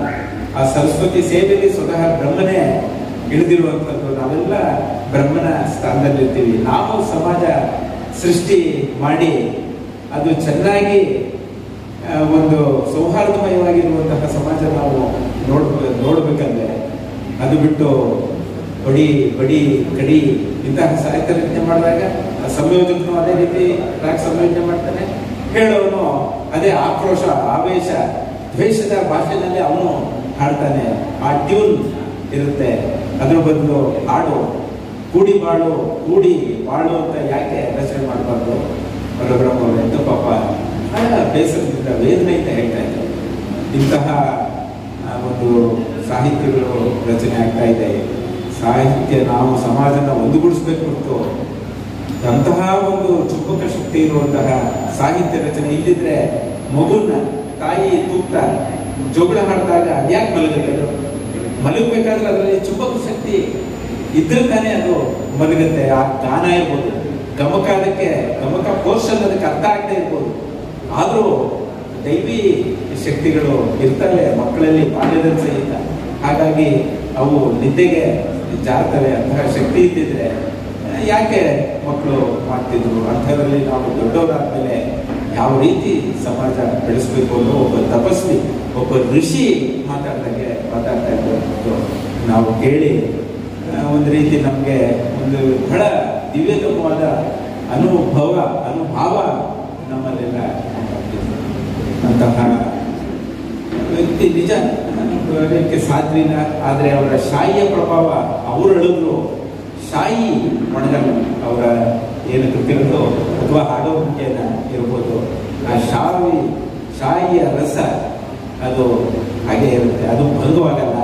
ಆ ಸರಸ್ವತಿ ಸೇವೆಯಲ್ಲಿ ಸ್ವತಃ ಬ್ರಹ್ಮನೇ ಇಳಿದಿರುವಂಥದ್ದು. ನಾವೆಲ್ಲ ಬ್ರಹ್ಮನ ಸ್ಥಾನದಲ್ಲಿರ್ತೀವಿ. ನಾವು ಸಮಾಜ ಸೃಷ್ಟಿ ಮಾಡಿ ಅದು ಚೆನ್ನಾಗಿ ಒಂದು ಸೌಹಾರ್ದಮಯವಾಗಿರುವಂತಹ ಸಮಾಜ ನಾವು ನೋಡ್ಬೇಕಂದ್ರೆ ಅದು ಬಿಟ್ಟು ಬಡಿ ಕಡಿ ಇಂತಹ ಸಾಹಿತ್ಯ ರಚನೆ ಮಾಡಿದಾಗ ಸಂಯೋಜಕನು ಅದೇ ರೀತಿ ರಾಗ ಸಂಯೋಜನೆ ಮಾಡ್ತಾನೆ, ಹೇಳೋನು ಅದೇ ಆಕ್ರೋಶ, ಆವೇಶ, ದ್ವೇಷದ ಭಾಷೆನಲ್ಲಿ ಅವನು ಹಾಡ್ತಾನೆ. ಆ ಟ್ಯೂನ್ ಇರುತ್ತೆ. ಅದ್ರ ಬದಲು ಹಾಡು ಕೂಡಿ ಬಾಳು ಅಂತ ಯಾಕೆ ರಚನೆ ಮಾಡಬಾರ್ದು? ಪರಬ್ರಹ್ಮ ಎಂತ ಪಾಪ ಬೇಸರದಿಂದ ವೇದನೆಯಿಂದ ಹೇಳ್ತಾ ಇದ್ದಾರೆ. ಇಂತಹ ಒಂದು ಸಾಹಿತ್ಯಗಳು ರಚನೆ ಆಗ್ತಾ ಇದೆ. ಸಾಹಿತ್ಯ ನಾವು ಸಮಾಜನ ಒಂದುಗೂಡಿಸ್ಬೇಕು ಹೊರತು ಅಂತಹ ಒಂದು ಚುಂಬಕ ಶಕ್ತಿ ಇರುವಂತಹ ಸಾಹಿತ್ಯ ರಚನೆ ಇಲ್ಲಿದ್ರೆ ಮಗುನ ತಾಯಿ ತೂಗ್ತಾ ಜೋಗಳ ಹಾಡಿದಾಗ ಅದ್ಯಾಕೆ ಮಲಗಬೇಕಾದ್ರೆ ಅದರಲ್ಲಿ ಚುಂಬಕ ಶಕ್ತಿ ಇದ್ರೆ ತಾನೇ ಅದು ಮಲಗುತ್ತೆ. ಆ ಗಾನ ಇರ್ಬೋದು, ಗಮಕ ಪೋರ್ಷನ್ ಅದಕ್ಕೆ ಅರ್ಥ ಆಗದೆ ಇರ್ಬೋದು, ಆದರೂ ದೈವಿ ಶಕ್ತಿಗಳು ಇರ್ತವೆ ಮಕ್ಕಳಲ್ಲಿ ಬಾಲ್ಯದ ಸಹಿತ. ಹಾಗಾಗಿ ಅವು ನಿದ್ದೆಗೆ ಜಾರ್ತವೆ. ಅಂತಹ ಶಕ್ತಿ ಇದ್ದಿದ್ರೆ ಯಾಕೆ ಮಕ್ಕಳು ಮಾಡ್ತಿದ್ರು? ಅಂಥದ್ರಲ್ಲಿ ನಾವು ದೊಡ್ಡವರಾದ್ಮೇಲೆ ಯಾವ ರೀತಿ ಸಮಾಜ ಬೆಳೆಸ್ಬೇಕು ಅನ್ನೋ ಒಬ್ಬ ತಪಸ್ವಿ, ಒಬ್ಬ ಋಷಿ ಮಾತಾಡ್ತಾ ಇದ್ದು ನಾವು ಕೇಳಿ ಒಂದು ರೀತಿ ನಮಗೆ ಒಂದು ಬಹಳ ದಿವ್ಯತಮವಾದ ಅನುಭಾವ ನಮ್ಮಲ್ಲೆಲ್ಲ ಅಂತಹ ವ್ಯಕ್ತಿ ನಿಜ ಅದಕ್ಕೆ ಸಾಧ್ವಿನ. ಆದರೆ ಅವರ ಶಾಯಿಯ ಪ್ರಭಾವ, ಅವರು ಹೇಳಿದ್ರು ಶಾಯಿ ಒಣಗಲ್ಲ. ಅವರ ಏನು ಕೃತಿಗಳು ಅಥವಾ ಹಾಡೋ ಮುಖ್ಯನ ಇರ್ಬೋದು, ಆ ಶಾಯಿಯ ರಸ ಅದು ಹಾಗೆ ಇರುತ್ತೆ, ಅದು ಭಂಗವಾಗಲ್ಲ.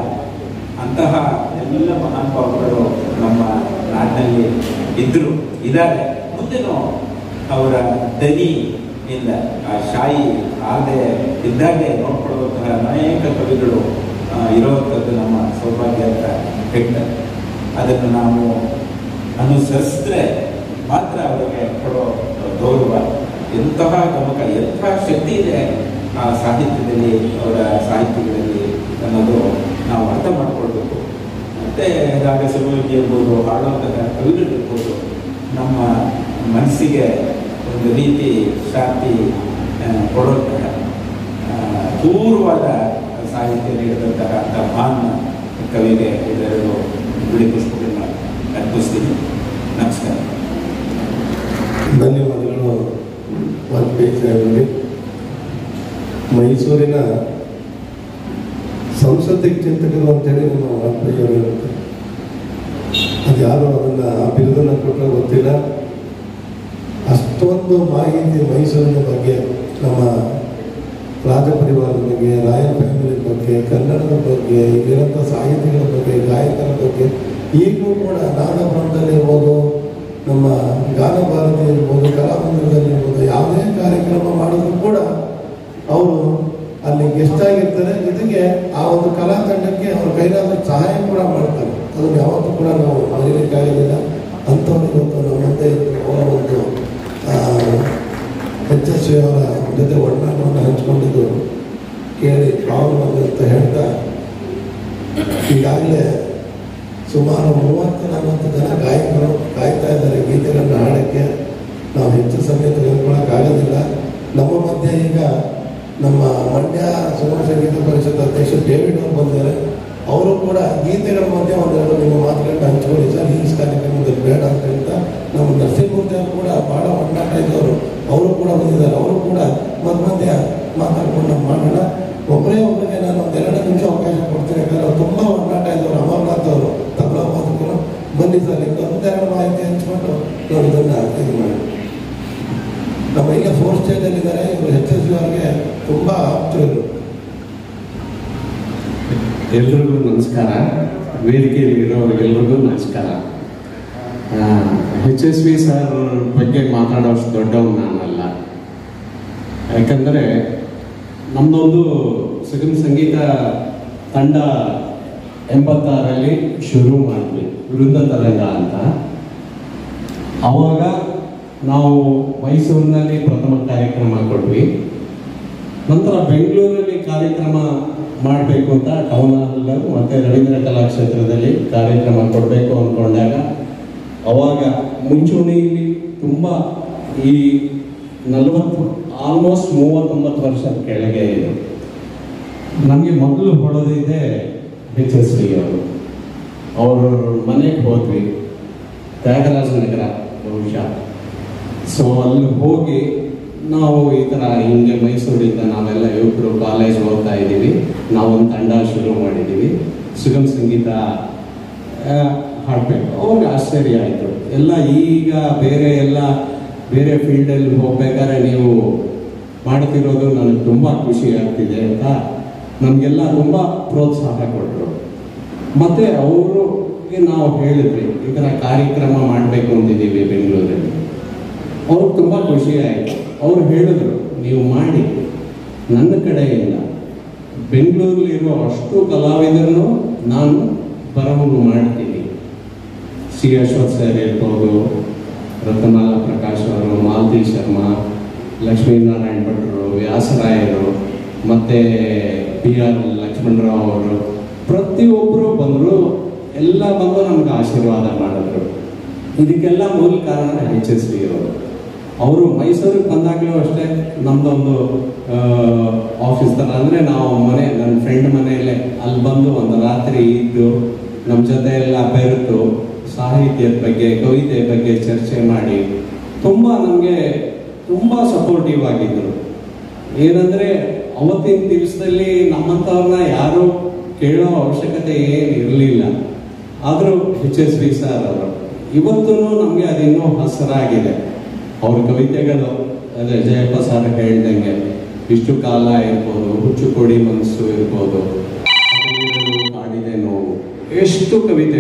ಅಂತಹ ಎಲ್ಲ ಮಹಾನುಭಾವಗಳು ನಮ್ಮ ನಾಡಿನಲ್ಲಿ ಇದ್ದಾರೆ. ಮುಂದೆನೂ ಅವರ ದನಿಯಿಂದ ಆ ಶಾಯಿ ಆಗದೆ ಇದ್ದಾಗೆ ನೋಡ್ಕೊಳ್ಳುವಂತಹ ಅನೇಕ ಕವಿಗಳು ಇರುವಂಥದ್ದು ನಮ್ಮ ಸೌಭಾಗ್ಯ ಅಂತ ಹೇಳ್ತಾರೆ. ಅದನ್ನು ನಾವು ಅನುಸರಿಸಿದ್ರೆ ಮಾತ್ರ ಅವರಿಗೆ ಕೊಡೋ ಗೌರವ. ಎಂತಹ ಗಮಕ, ಎಂತಹ ಶಕ್ತಿ ಇದೆ ಆ ಸಾಹಿತ್ಯದಲ್ಲಿ, ಅವರ ಸಾಹಿತ್ಯಗಳಲ್ಲಿ ಅನ್ನೋದು ನಾವು ಅರ್ಥ ಮಾಡಿಕೊಳ್ಬೇಕು. ಮತ್ತು ರಾಗ ಸಂಯೋಗಿ ಇರ್ಬೋದು, ಹಾಡುವಂತಹ ಕವಿಗಳಿರ್ಬೋದು, ನಮ್ಮ ಮನಸ್ಸಿಗೆ ಒಂದು ರೀತಿ ಶಾಂತಿ ಕೊಡುವಂತಹ ಪೂರ್ವವಾದ ಸಾಹಿತ್ಯ ನೀಡಿದಂತಹ ಮಹಾನ್ ಕವಿಗೆ ಇದೆರಡು ಬಿಳಿ ಪುಷ್ಪಗಳನ್ನ ಅರ್ಪಿಸ್ತೀನಿ. ನಮಸ್ಕಾರ. ಧನ್ಯವಾದಗಳು ವಾಲ್ಮೀಕಿ ಸಾಹೇಬರಿಗೆ. ಮೈಸೂರಿನ ಸಾಂಸ್ಕೃತಿಕ ಚಿಂತಕರು ಅಂತೇಳಿ ನಮ್ಮ ವಾಜಪೇಯಿಯವರು ಹೇಳ್ತಾರೆ. ಅದು ಯಾರು ಅದನ್ನು ಆ ಬಿರುದನ್ನು ಕೊಟ್ಟರೆ ಗೊತ್ತಿಲ್ಲ. ಅಷ್ಟೊಂದು ಮಾಹಿತಿ ಮೈಸೂರಿನ ಬಗ್ಗೆ, ನಮ್ಮ ರಾಜ ಪರಿವಾರದ ಬಗ್ಗೆ, ರಾಯಲ್ ಫ್ಯಾಮಿಲಿ ಬಗ್ಗೆ, ಕನ್ನಡದ ಬಗ್ಗೆ, ಇಲ್ಲಿರೋಂಥ ಸಾಹಿತಿಗಳ ಬಗ್ಗೆ, ಗಾಯಕರ ಬಗ್ಗೆ, ಈಗಲೂ ಕೂಡ ನಾದಬ್ರಹ್ಮದಲ್ಲಿ ಇರ್ಬೋದು, ನಮ್ಮ ಗಾನ ಭಾರತಿ ಇರ್ಬೋದು, ಕಲಾಮಂದಿರದಲ್ಲಿ ಇರ್ಬೋದು, ಯಾವುದೇ ಕಾರ್ಯಕ್ರಮ ಮಾಡಿದ್ರು ಕೂಡ ಅವರು ಅಲ್ಲಿ ಗೆಸ್ಟ್ ಆಗಿರ್ತಾರೆ. ಜೊತೆಗೆ ಆ ಒಂದು ಕಲಾ ತಂಡಕ್ಕೆ ಅವ್ರ ಕೈಲಾದ ಸಹಾಯ ಕೂಡ ಮಾಡ್ತಾರೆ. ಅದನ್ನು ಯಾವತ್ತೂ ಕೂಡ ನಾವು ಮರೀಲಿಕ್ಕಾಗೋದಿಲ್ಲ. ಅಂಥವ್ರು ಇವತ್ತು ನಮ್ಮ ಮುಂದೆ ಅವರ ಒಂದು HSV ಅವರ ಜೊತೆ ಒಡನಾಟವನ್ನು ಹಂಚ್ಕೊಂಡಿದ್ದು ಕೇಳಿ ಪಾವನ ಅಂತ ಹೇಳ್ತಾ, ಈಗಾಗಲೇ ಸುಮಾರು 30-40 ಜನ ಗಾಯಕರು ಕಾಯ್ತಾ ಇದ್ದಾರೆ ಗೀತೆಗಳನ್ನ ಹಾಡೋಕ್ಕೆ. ನಾವು ಹೆಚ್ಚು ಸಮಯ ತೆಗೆದುಕೊಳ್ಳೋಕ್ಕಾಗೋದಿಲ್ಲ. ನಮ್ಮ ಮಧ್ಯೆ ಈಗ ನಮ್ಮ ಮಂಡ್ಯ ಸುಗಮ ಸಂಗೀತ ಪರಿಷತ್ ಅಧ್ಯಕ್ಷ ಡೇವಿಡ್ ಅವರು ಬಂದಿದ್ದಾರೆ. ಅವರು ಕೂಡ ಗೀತೆಗಳ ಮಧ್ಯೆ ಒಂದೆರಡು ನಿಮ್ಮ ಮಾತುಗಳನ್ನ ಹಂಚ್ಕೊಳ್ಳಿ ಸರ್, ಈ ಕಾರ್ಯಕ್ರಮದಲ್ಲಿ ಬೇಡ ಅಂತ ಹೇಳ್ತಾ, ನಮ್ಮ ನರಸಿಂಹಮೂರ್ತಿ ಅವರು ಕೂಡ ಭಾಳ ಒಡನಾಟ ಇದ್ದವರು, ಅವರು ಕೂಡ ಬಂದಿದ್ದಾರೆ. ಅವರು ಕೂಡ ಮಧ್ಯ ಮಾತಾಡ್ಕೊಂಡು ಮಾಡೋಣ. ಒಬ್ಬರಿಗೆ ನಾನು ಒಂದು 2 ನಿಮಿಷ ಅವಕಾಶ ಕೊಡ್ತೀನಿ. ಯಾಕಂದ್ರೆ ಅವ್ರು ತುಂಬ ಒಡನಾಟ ಇದ್ದವರು. ಅಮರನಾಥ್ ಅವರು ತಬಲಾ ವಾದಕರು. ಬನ್ನಿ ಸರ್, ಈಗ ಒಂದೆರಡು ಮಾಹಿತಿ ಹಂಚ್ಕೊಂಡು ನಾವು ಇದನ್ನು ಇದು ಮಾಡಿ. ನಮ್ಮ ಈಗ 4th ಸ್ಟೇಜಲ್ಲಿದ್ದಾರೆ. ಇವರು HSV ಅವರಿಗೆ ತುಂಬ ಆಪ್ತರು. ಎಲ್ರಿಗೂ ನಮಸ್ಕಾರ. ವೇದಿಕೆಯಲ್ಲಿರೋ ಎಲ್ರಿಗೂ ನಮಸ್ಕಾರ. HSV ಸರ್ ಬಗ್ಗೆ ಮಾತಾಡೋಷ್ಟು ದೊಡ್ಡವನು ನಾನಲ್ಲ. ಯಾಕಂದರೆ ನಮ್ಮದೊಂದು ಸುಗಮ ಸಂಗೀತ ತಂಡ 86ರಲ್ಲಿ ಶುರು ಮಾಡಿದ್ವಿ, ವೃಂದ ತರಂಗ ಅಂತ. ಆವಾಗ ನಾವು ಮೈಸೂರಿನಲ್ಲಿ ಪ್ರಥಮ ಕಾರ್ಯಕ್ರಮ ಕೊಟ್ವಿ. ನಂತರ ಬೆಂಗಳೂರಲ್ಲಿ ಕಾರ್ಯಕ್ರಮ ಮಾಡಬೇಕು ಅಂತ ಟೌನ್ ಹಾಲ್ ಮತ್ತು ರವೀಂದ್ರ ಕಲಾಕ್ಷೇತ್ರದಲ್ಲಿ ಕಾರ್ಯಕ್ರಮ ಕೊಡಬೇಕು ಅಂದ್ಕೊಂಡಾಗ, ಅವಾಗ ಮುಂಚೂಣಿಯಲ್ಲಿ ತುಂಬ ಈ 40 ಆಲ್ಮೋಸ್ಟ್ 39 ವರ್ಷದ ಕೆಳಗೆ ಇದು. ನಮಗೆ ಮೊದಲು ಹೊಡೆದಿದ್ದೆ HSV ಅವರು ಮನೆಗೆ ಹೋದ್ವಿ, ತ್ಯಾಗರಾಜನಗರ ಬಹುಶಃ. ಸೊ ಅಲ್ಲಿ ಹೋಗಿ ನಾವು ಈ ಥರ ಹಿಂಗೆ ಮೈಸೂರಿಂದ ನಾವೆಲ್ಲ ಯುವಕರು ಕಾಲೇಜ್ ಓದ್ತಾ ಇದ್ದೀವಿ, ನಾವೊಂದು ತಂಡ ಶುರು ಮಾಡಿದ್ದೀವಿ, ಸುಗಮ ಸಂಗೀತ ಹಾಡಬೇಕು. ಅವ್ರಿಗೆ ಆಶ್ಚರ್ಯ ಆಯಿತು. ಎಲ್ಲ ಈಗ ಬೇರೆ ಫೀಲ್ಡಲ್ಲಿ ಹೋಗ್ಬೇಕಾದ್ರೆ ನೀವು ಮಾಡ್ತಿರೋದು ನನಗೆ ತುಂಬ ಖುಷಿ ಆಗ್ತಿದೆ ಅಂತ ನಮಗೆಲ್ಲ ತುಂಬ ಪ್ರೋತ್ಸಾಹ ಕೊಟ್ಟರು. ಮತ್ತು ಅವ್ರಿಗೆ ನಾವು ಹೇಳಿದ್ವಿ ಈ ಥರ ಕಾರ್ಯಕ್ರಮ ಮಾಡಬೇಕು ಅಂತಿದ್ದೀವಿ ಬೆಂಗಳೂರಲ್ಲಿ. ಅವ್ರಿಗೆ ತುಂಬ ಖುಷಿ ಆಯಿತು. ಅವ್ರು ಹೇಳಿದ್ರು, ನೀವು ಮಾಡಿ, ನನ್ನ ಕಡೆಯಿಂದ ಬೆಂಗಳೂರಲ್ಲಿರೋ ಅಷ್ಟು ಕಲಾವಿದರನ್ನು ನಾನು ಬರವಣಿಗೆ ಮಾಡ್ತೀನಿ. ಸಿ ಅಶ್ವಥ್ ಸರ್ ಇರ್ಬೋದು, ರತ್ನಮಾಲಾ ಪ್ರಕಾಶ್ ಅವರು, ಮಾಲತಿ ಶರ್ಮಾ, ಲಕ್ಷ್ಮೀನಾರಾಯಣ ಭಟ್ರು, ವ್ಯಾಸರಾಯರು, ಮತ್ತು PR ಲಕ್ಷ್ಮಣರಾವ್ ಅವರು, ಪ್ರತಿಯೊಬ್ಬರು ಬಂದರು. ಎಲ್ಲ ಬಂದು ನಮ್ಗೆ ಆಶೀರ್ವಾದ ಮಾಡಿದ್ರು. ಇದಕ್ಕೆಲ್ಲ ಮೂಲ ಕಾರಣ HSV ಅವರು ಮೈಸೂರಿಗೆ ಬಂದಾಗಲೂ ಅಷ್ಟೇ ನಮ್ಮದೊಂದು ಆಫೀಸ್ ಥರ, ಅಂದರೆ ನಾವು ನನ್ನ ಫ್ರೆಂಡ್ ಮನೆಯಲ್ಲೇ ಅಲ್ಲಿ ಬಂದು ಒಂದು ರಾತ್ರಿ ಇದ್ದು ನಮ್ಮ ಜೊತೆ ಎಲ್ಲ ಬೆರೆತು ಸಾಹಿತ್ಯದ ಬಗ್ಗೆ, ಕವಿತೆ ಬಗ್ಗೆ ಚರ್ಚೆ ಮಾಡಿ ನಮಗೆ ತುಂಬ ಸಪೋರ್ಟಿವ್ ಆಗಿದ್ದರು. ಏನಂದರೆ ಅವತ್ತಿನ ದಿವಸದಲ್ಲಿ ನಮ್ಮಂಥವ್ರನ್ನ ಯಾರೂ ಕೇಳೋ ಅವಶ್ಯಕತೆ ಏನು ಇರಲಿಲ್ಲ. ಆದರೂ HSV ಸರ್ ಅವರು ಇವತ್ತೂ ನಮಗೆ ಅದಿನ್ನೂ ಹಸರಾಗಿದೆ. ಅವ್ರ ಕವಿತೆಗಳು, ಅದೇ ಜಯಪ್ಪ ಸರ್ ಹೇಳ್ದಂಗೆ ಇಷ್ಟು ಕಾಲ ಇರ್ಬೋದು, ಹುಚ್ಚು ಕೊಡಿ ಮನಸ್ಸು ಇರ್ಬೋದು, ಕಾಡಿದೆ ನೋವು, ಎಷ್ಟು ಕವಿತೆ